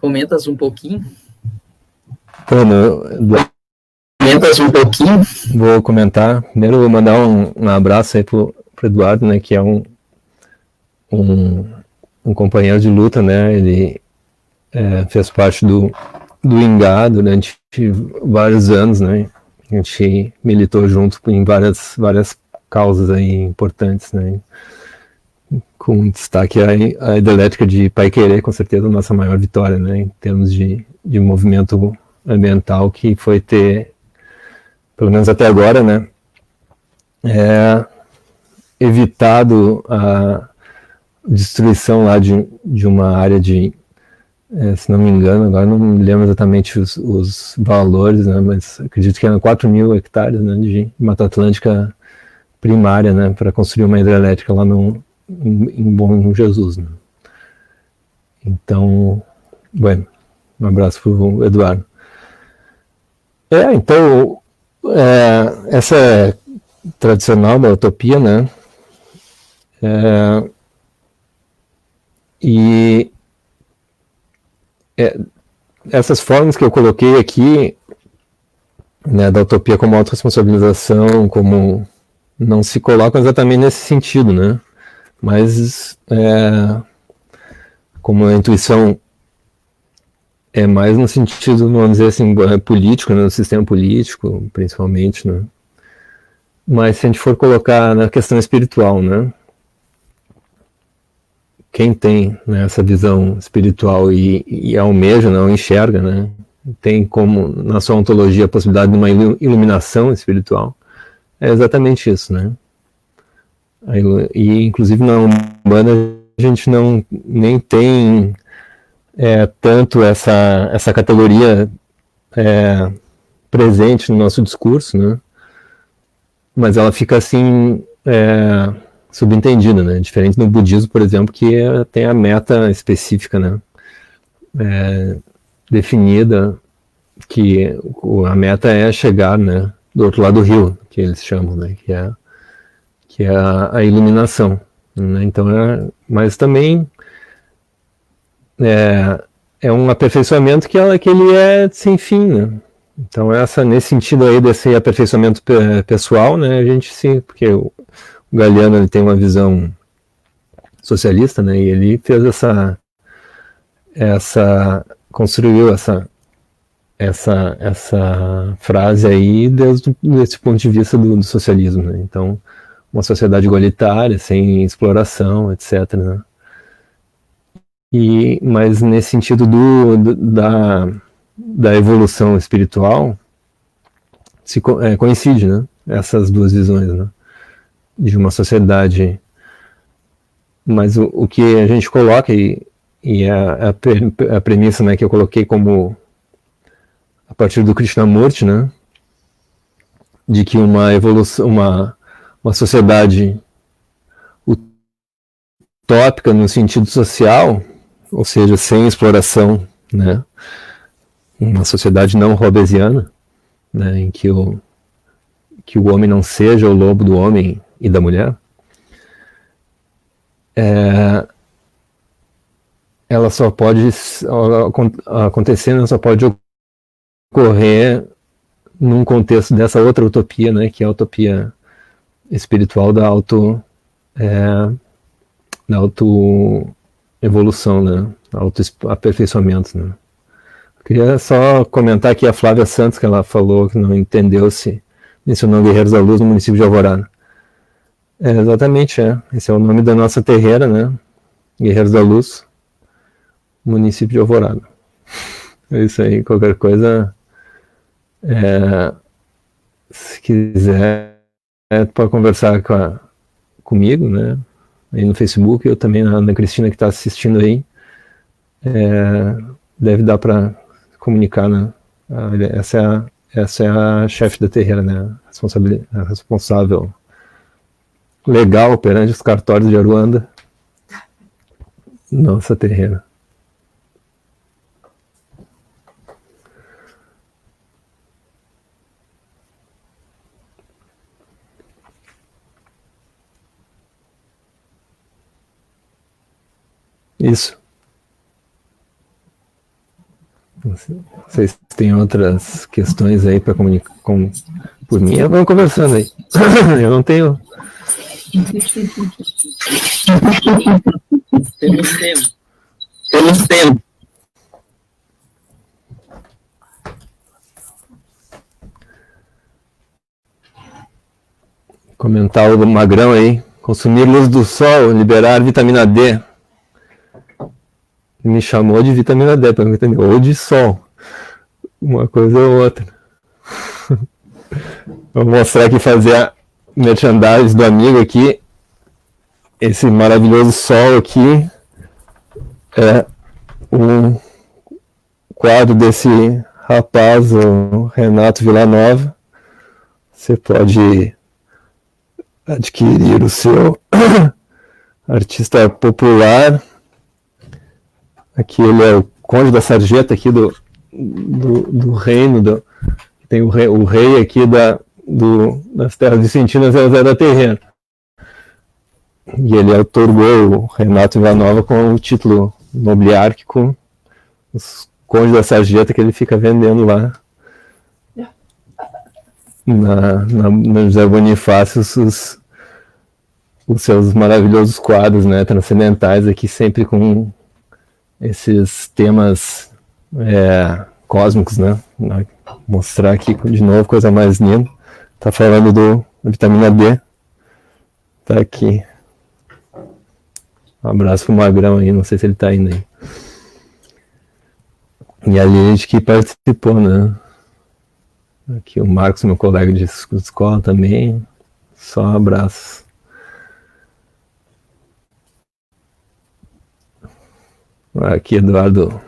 Comentas um pouquinho? Comentas um pouquinho? Vou comentar. Primeiro, vou mandar um abraço aí pro Eduardo, né, que é um companheiro de luta, né, ele fez parte do INGA durante vários anos, né, a gente militou junto em várias causas aí importantes, né, com destaque a hidrelétrica de Paiquerê, com certeza a nossa maior vitória, né, em termos de movimento ambiental, que foi ter, pelo menos até agora, né, evitado a destruição lá de uma área de, se não me engano, agora não me lembro exatamente os valores, né, mas acredito que eram 4.000 hectares, né, de Mata Atlântica primária, né, para construir uma hidrelétrica lá em Bom Jesus, né. Então, bueno, um abraço para o Eduardo. Então, essa é tradicional da utopia, né, e essas formas que eu coloquei aqui, né, da utopia como autorresponsabilização, como não se colocam exatamente nesse sentido, né, mas como a intuição é mais no sentido, vamos dizer assim, político, né, no sistema político, principalmente, né, mas se a gente for colocar na questão espiritual, né, quem tem, né, essa visão espiritual e almeja, não enxerga, né, tem como na sua ontologia a possibilidade de uma iluminação espiritual, é exatamente isso, né. E inclusive na Umbanda a gente nem tem tanto essa categoria presente no nosso discurso, né, mas ela fica assim subentendida, né, diferente do budismo, por exemplo, que tem a meta específica, né, definida, que a meta é chegar, né, do outro lado do rio, que eles chamam, né, que é a iluminação, né, então mas também é um aperfeiçoamento que ele é sem fim, né. Então nesse sentido aí desse aperfeiçoamento pessoal, né, a gente sim, porque o Galeano ele tem uma visão socialista, né, e ele fez construiu essa frase aí desde esse ponto de vista do socialismo, né. Então, uma sociedade igualitária, sem exploração, etc., né. Mas nesse sentido da evolução espiritual, coincide, né, essas duas visões, né, de uma sociedade. Mas o que a gente coloca, e a premissa, né, que eu coloquei como a partir do Krishnamurti, né, de que uma evolução, uma sociedade utópica no sentido social, ou seja, sem exploração, né, uma sociedade não hobbesiana, né, em que o homem não seja o lobo do homem e da mulher, ela só pode acontecer, ela só pode ocorrer num contexto dessa outra utopia, né, que é a utopia espiritual da auto-evolução, né, auto-aperfeiçoamento, né. Eu queria só comentar aqui a Flávia Santos, que ela falou que não entendeu se mencionou Guerreiros da Luz no município de Alvorada. Exatamente, esse é o nome da nossa terreira, né, Guerreiros da Luz, município de Alvorada. É isso aí, qualquer coisa, se quiser, pode conversar comigo, né, aí no Facebook, eu também, na Ana Cristina que está assistindo aí, deve dar para comunicar, né, essa é a chefe da terreira, né, a responsável legal perante os cartórios de Aruanda, nossa terreira. Isso. Não sei se tem outras questões aí para comunicar por mim. Vamos conversando aí. Eu não tenho. Temos tempo. Temos tempo. Comentar o Magrão aí. Consumir luz do sol, liberar vitamina D. Me chamou de vitamina D, para entender. Ou de sol. Uma coisa ou outra. Vou mostrar aqui, fazer a merchandise do amigo aqui. Esse maravilhoso sol aqui é um quadro desse rapaz, o Renato Villanova. Você pode adquirir o seu artista popular. Aqui ele é o Conde da Sarjeta aqui do reino, tem o rei aqui das terras vicentinas, é o Zé da Terreira. E ele otorgou o Renato Villanova com o título nobiliárquico, os Conde da Sarjeta, que ele fica vendendo lá na José Bonifácio, os seus maravilhosos quadros, né, transcendentais, aqui sempre com esses temas cósmicos, né? Vou mostrar aqui de novo, coisa mais linda. Tá falando da vitamina D. Tá aqui. Um abraço pro Magrão aí, não sei se ele tá indo aí. E a Lilith que participou, né? Aqui o Marcos, meu colega de escola também. Só um abraço. Aqui, Eduardo.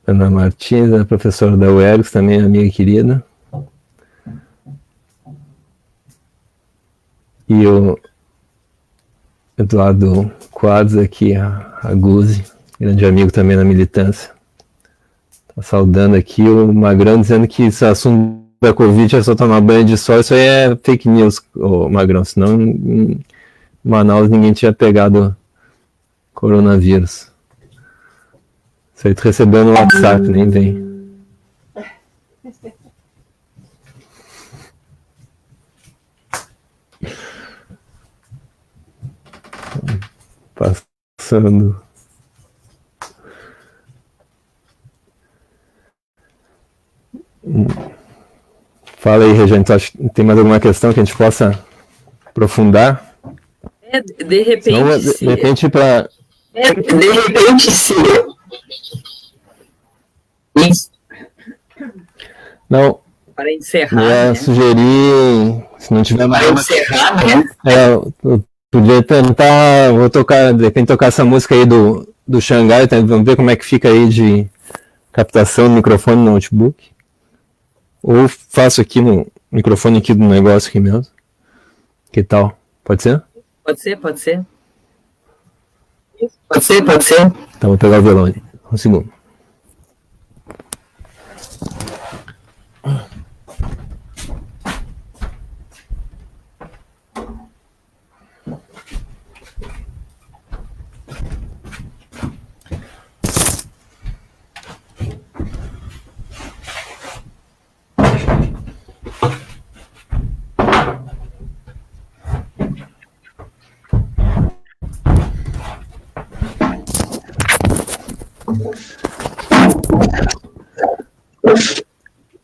Ana Martins, a professora da UERGS, também amiga querida. E o Eduardo Quadros aqui, a Guzi, grande amigo também na militância. Tá saudando aqui o Magrão, dizendo que esse assunto da Covid é só tomar banho de sol. Isso aí é fake news, Magrão, senão em Manaus ninguém tinha pegado coronavírus. Isso aí tu recebeu no WhatsApp, nem vem. Passando. Fala aí, Regiane, tem mais alguma questão que a gente possa aprofundar? De repente, de repente, para... De repente, sim. Isso. Não. Para encerrar. Ia sugerir, se não tiver mais. Para encerrar, né? Eu podia tentar, vou tocar, de repente tocar essa música aí do Xangai, vamos ver como é que fica aí de captação do microfone no notebook. Ou faço aqui no microfone aqui do negócio aqui mesmo. Que tal? Pode ser? Pode ser, pode ser. Pode ser, pode ser. Então vou pegar o violão ali. Um segundo.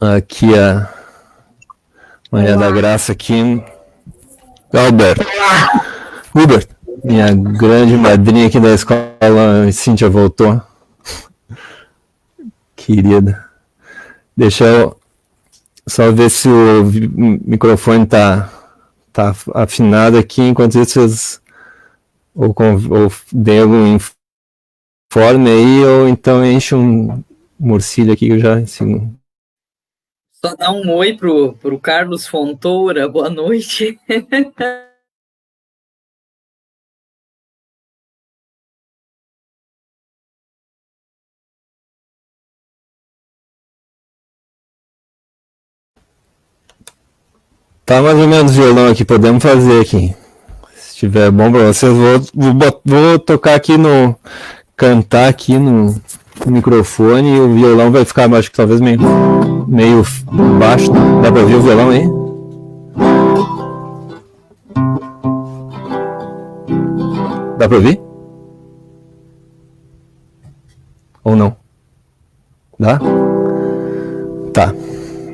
Aqui a Maria da Graça aqui. Hubert, minha grande madrinha aqui da escola, Cíntia voltou. Querida. Deixa eu só ver se o microfone tá afinado aqui, enquanto isso ou dê algum informe aí, ou então enche um morcilho aqui que eu já ensino. Só dar um oi pro Carlos Fontoura, boa noite. Tá mais ou menos violão aqui, podemos fazer aqui. Se estiver bom para vocês, vou tocar aqui no cantar aqui no microfone e o violão vai ficar, acho que talvez meio baixo. Dá pra ouvir o violão aí? Dá pra ouvir? Ou não? Dá? Tá.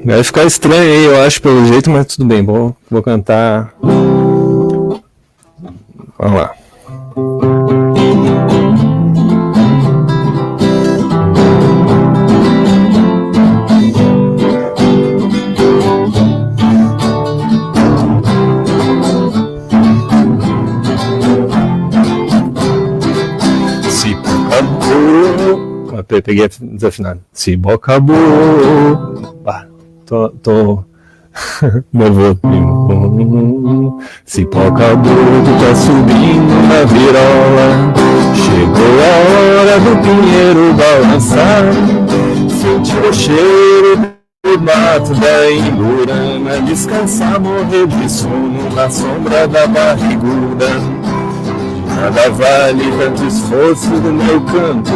Vai ficar estranho aí, eu acho, pelo jeito, mas tudo bem. Vou cantar. Vamos lá. Peguei desafinado. Se acabou. Tô nervoso. Se acabou, tu tá subindo na virola. Chegou a hora do pinheiro balançar. Sentiu o cheiro do mato da Imburana. Descansar, morrer de sono na sombra da barriguda. Nada vale tanto esforço do meu canto.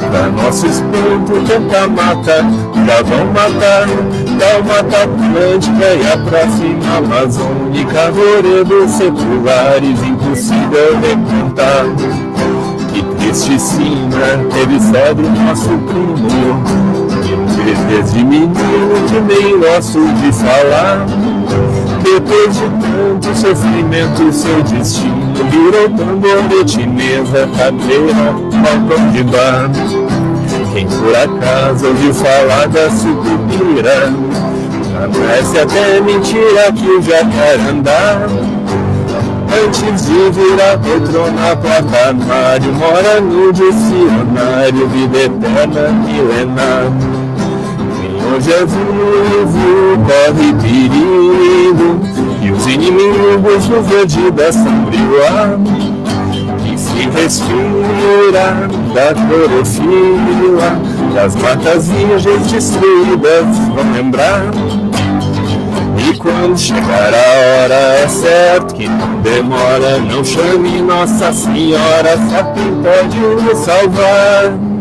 Pra nosso espanto, tanta mata. Já vão matar, dá uma Atlântica e a próxima Amazônica. Voredos seculares, impossível de contar. Que triste sina, teve só do nosso primo. E um bebê de menino que nem nosso de falar. Depois de tanto sofrimento, seu destino virou tamborete, mesa, cadeira, balcão de bar. Quem por acaso ouviu falar da sucupira, parece até mentira que o jacarandá, antes de virar poltrona, porta-armário, mora no dicionário, vida eterna, milenar. Hoje é vivo, corre perigo, e os inimigos do verde da sombria, que se respira da clorofila, das matas virgens destruídas, vão lembrar. E quando chegar a hora, é certo que não demora, não chame Nossa Senhora, só quem pode nos salvar.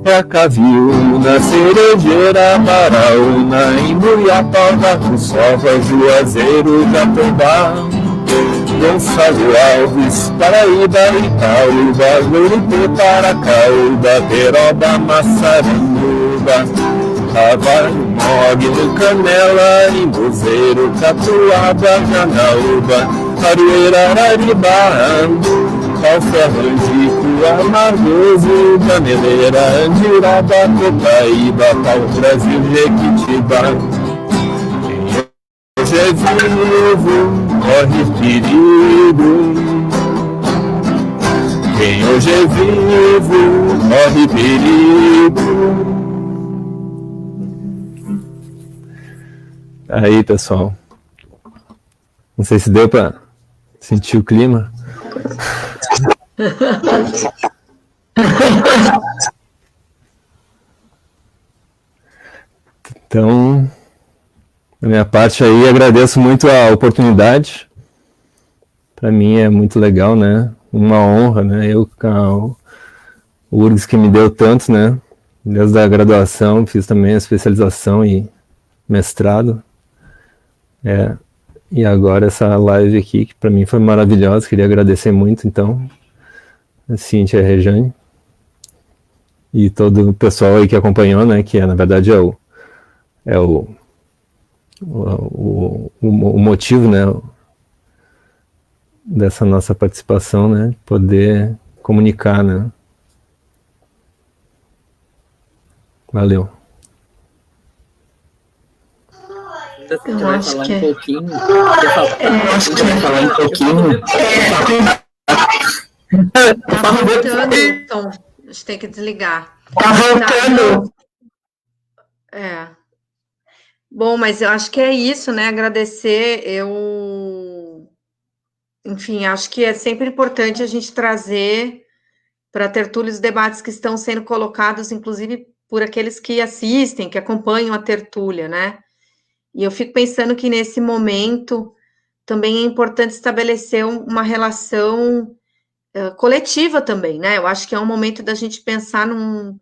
É a Caviúna, Cerejeira, Baraúna, Embuiapau, Sova, Juazeiro, Jatobá, Gonçalo Alves, Paraíba, Itaúba, Lurité, Paracaúba, Peroba, Massaranduba, Cavalho, Mogno, Canela, Embuzeiro, Catuaba, Janaúba, Arueira, Araribá, Pau Ferrandico, Amargoso, Caneleira, Andiraba, Copaíba, Pau Brasil, Jequitibá. Quem hoje é vivo, corre perigo. Quem hoje é vivo, corre perigo. Aí, pessoal. Não sei se deu para sentir o clima. Então, da minha parte aí, agradeço muito a oportunidade. Para mim é muito legal, né? Uma honra, né? O URGS que me deu tanto, né? Desde a graduação, fiz também a especialização e mestrado. E agora essa live aqui, que para mim foi maravilhosa, queria agradecer muito, então, a Cíntia e a Rejane, e todo o pessoal aí que acompanhou, né, que na verdade é o motivo, né, dessa nossa participação, né, poder comunicar, né. Valeu. Você vai falar um pouquinho. Acho que vai falar um pouquinho. Tá voltando, então. A gente tem que desligar. Tá voltando. Bom, mas eu acho que é isso, né? Agradecer. Enfim, acho que é sempre importante a gente trazer para a tertúlia os debates que estão sendo colocados, inclusive por aqueles que assistem, que acompanham a tertúlia, né? E eu fico pensando que nesse momento também é importante estabelecer uma relação coletiva também, né? Eu acho que é um momento da gente pensar num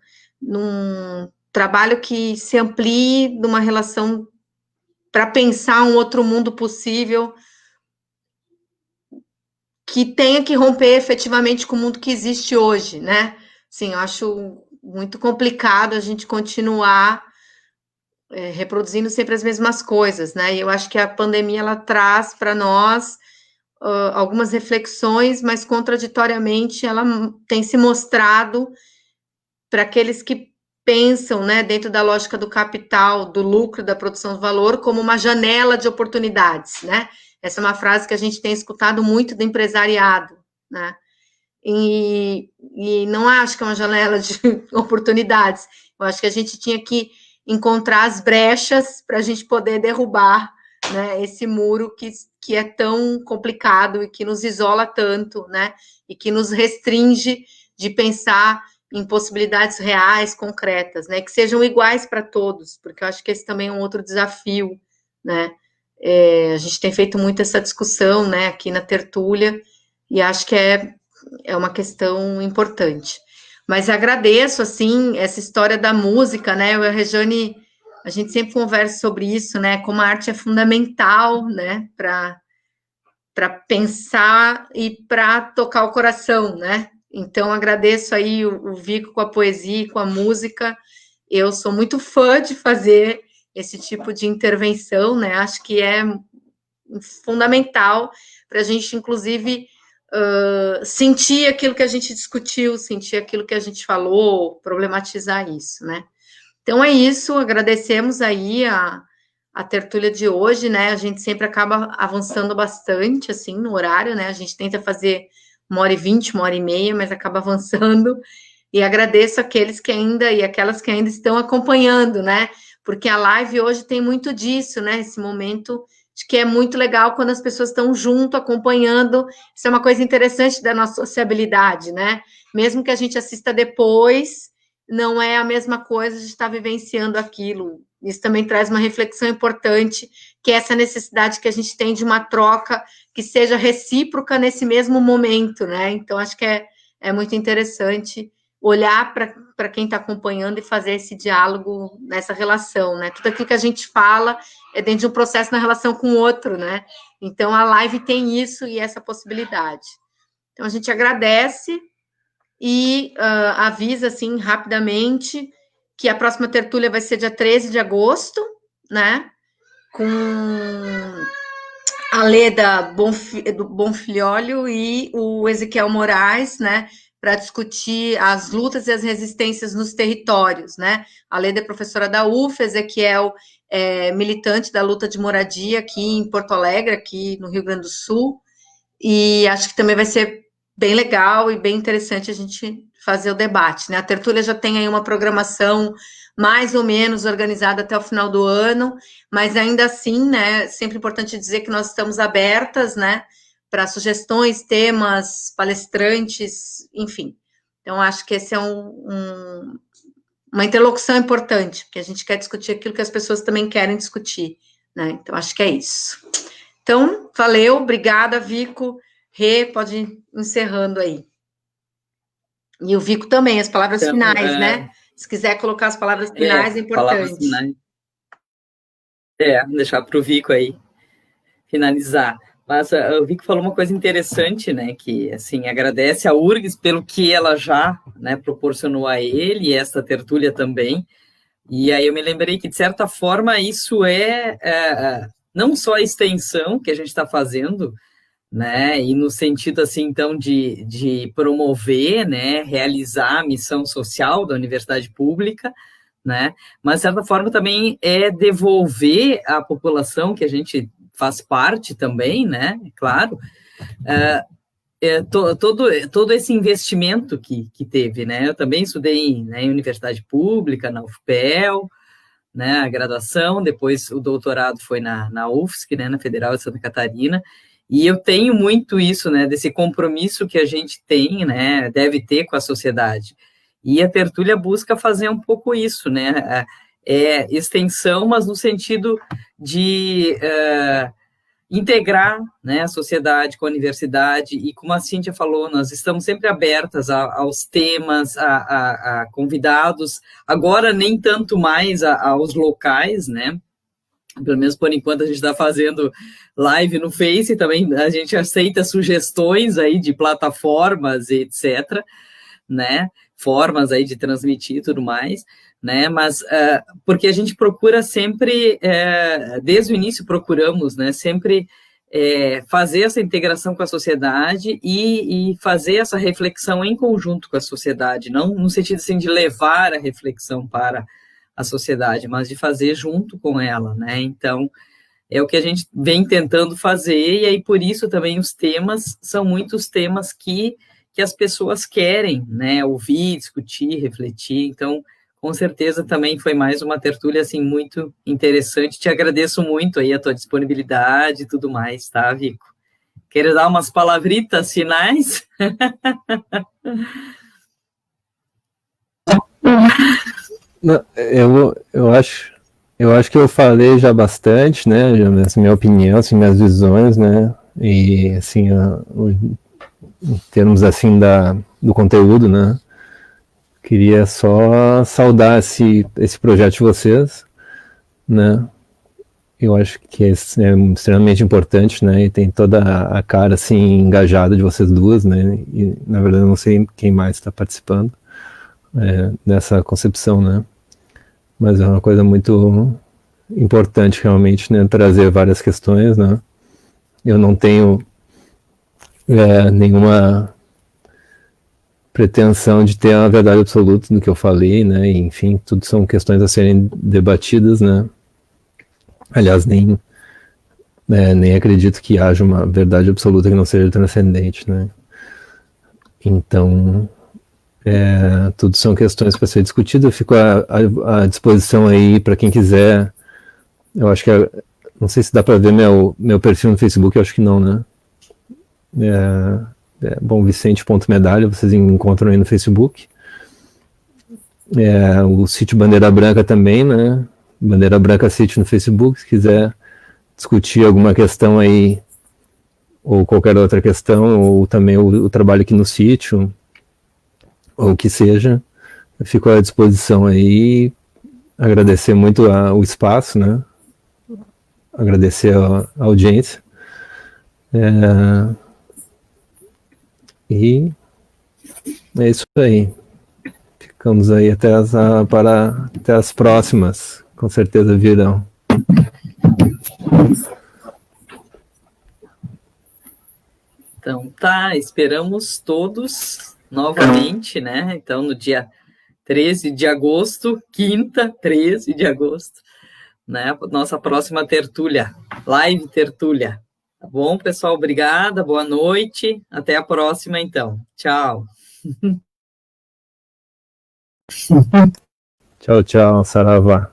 trabalho que se amplie numa relação para pensar um outro mundo possível que tenha que romper efetivamente com o mundo que existe hoje, né? Sim, eu acho muito complicado a gente continuar reproduzindo sempre as mesmas coisas, né? E eu acho que a pandemia ela traz para nós algumas reflexões, mas contraditoriamente ela tem se mostrado para aqueles que pensam, né, dentro da lógica do capital, do lucro, da produção de valor, como uma janela de oportunidades, né? Essa é uma frase que a gente tem escutado muito do empresariado, né? E não acho que é uma janela de oportunidades. Eu acho que a gente tinha que encontrar as brechas para a gente poder derrubar, né, esse muro que é tão complicado e que nos isola tanto, né? E que nos restringe de pensar em possibilidades reais, concretas, né? Que sejam iguais para todos, porque eu acho que esse também é um outro desafio, né? A gente tem feito muito essa discussão, né, aqui na tertúlia, e acho que é uma questão importante. Mas agradeço, assim, essa história da música, né? Eu e a Rejane, a gente sempre conversa sobre isso, né? Como a arte é fundamental, né? Para pensar e para tocar o coração, né? Então, agradeço aí o Vico com a poesia e com a música. Eu sou muito fã de fazer esse tipo de intervenção, né? Acho que é fundamental para a gente, inclusive, sentir aquilo que a gente discutiu, sentir aquilo que a gente falou, problematizar isso, né? Então é isso, agradecemos aí a tertúlia de hoje, né? A gente sempre acaba avançando bastante, assim, no horário, né? A gente tenta fazer 1h20, 1h30, mas acaba avançando. E agradeço aqueles que ainda e aquelas que ainda estão acompanhando, né? Porque a live hoje tem muito disso, né? Esse momento de que é muito legal quando as pessoas estão junto, acompanhando. Isso é uma coisa interessante da nossa sociabilidade, né? Mesmo que a gente assista depois, não é a mesma coisa de estar vivenciando aquilo. Isso também traz uma reflexão importante, que é essa necessidade que a gente tem de uma troca que seja recíproca nesse mesmo momento, né? Então, acho que é muito interessante olhar para quem está acompanhando e fazer esse diálogo nessa relação, né? Tudo aquilo que a gente fala é dentro de um processo na relação com o outro, né? Então, a live tem isso e essa possibilidade. Então, a gente agradece e avisa, assim, rapidamente, que a próxima tertúlia vai ser dia 13 de agosto, né? Com a Leda do Bonfilhólio e o Ezequiel Moraes, né? Para discutir as lutas e as resistências nos territórios, né? A Leda é professora da UF, Ezequiel é militante da luta de moradia aqui em Porto Alegre, aqui no Rio Grande do Sul, e acho que também vai ser bem legal e bem interessante a gente fazer o debate, né? A tertúlia já tem aí uma programação mais ou menos organizada até o final do ano, mas ainda assim, né, sempre importante dizer que nós estamos abertas, né, para sugestões, temas, palestrantes, enfim. Então, acho que esse é uma interlocução importante, porque a gente quer discutir aquilo que as pessoas também querem discutir, né? Então, acho que é isso. Então, valeu, obrigada, Vico. Rê, pode ir encerrando aí. E o Vico também, as palavras Então, finais, né? Se quiser colocar as palavras finais, é importante. Palavras finais. Deixar para o Vico aí finalizar. Mas o Vico falou uma coisa interessante, né? Que, assim, agradece a URGS pelo que ela já, né, proporcionou a ele, e esta tertúlia também. E aí eu me lembrei que, de certa forma, isso não só a extensão que a gente está fazendo, né, e no sentido, assim, então, de promover, né, realizar a missão social da universidade pública, né, mas, de certa forma, também é devolver à população, que a gente faz parte também, né, claro, todo esse investimento que teve, né, eu também estudei, né, em universidade pública, na UFPEL, né, a graduação, depois o doutorado foi na UFSC, né, na Federal de Santa Catarina, e eu tenho muito isso, né, desse compromisso que a gente tem, né, deve ter com a sociedade. E a tertúlia busca fazer um pouco isso, né, extensão, mas no sentido de integrar, né, a sociedade com a universidade, e como a Cíntia falou, nós estamos sempre abertas aos temas, a convidados, agora nem tanto mais aos locais, né, pelo menos por enquanto a gente está fazendo live no Face, também a gente aceita sugestões aí de plataformas, etc., né, formas aí de transmitir e tudo mais, né, mas porque a gente procura sempre, desde o início procuramos, né, sempre fazer essa integração com a sociedade e fazer essa reflexão em conjunto com a sociedade, não no sentido assim de levar a reflexão para a sociedade, mas de fazer junto com ela, né, então é o que a gente vem tentando fazer, e aí por isso também os temas são muitos temas que as pessoas querem, né, ouvir, discutir, refletir, então com certeza também foi mais uma tertúlia, assim, muito interessante. Te agradeço muito aí a tua disponibilidade e tudo mais, tá, Vico? Queres dar umas palavritas finais? Não, eu acho que eu falei já bastante, né, já, assim, minha opinião, assim, minhas visões, né, e, assim, em termos, assim, do conteúdo, né, queria só saudar esse projeto de vocês, né? Eu acho que é extremamente importante, né? E tem toda a cara assim engajada de vocês duas, né? E na verdade eu não sei quem mais está participando dessa concepção, né? Mas é uma coisa muito importante realmente, né? Trazer várias questões, né? Eu não tenho nenhuma pretensão de ter a verdade absoluta do que eu falei, né, e, enfim, tudo são questões a serem debatidas, né, aliás, nem acredito que haja uma verdade absoluta que não seja transcendente, né, então, tudo são questões para ser discutidas, eu fico à disposição aí para quem quiser, eu acho que, não sei se dá para ver meu perfil no Facebook, eu acho que não, né, bom, Vicente.medalha, vocês encontram aí no Facebook. O sítio Bandeira Branca também, né? Bandeira Branca Sítio no Facebook, se quiser discutir alguma questão aí, ou qualquer outra questão, ou também o trabalho aqui no sítio, ou o que seja, eu fico à disposição aí. Agradecer muito o espaço, né? Agradecer a audiência. E é isso aí. Ficamos aí até as próximas. Com certeza virão. Então tá, esperamos todos novamente, né? Então no dia 13 de agosto, quinta, 13 de agosto, né? Nossa próxima tertúlia, live tertúlia. Tá bom, pessoal? Obrigada, boa noite. Até a próxima, então. Tchau. Tchau, tchau, saravá.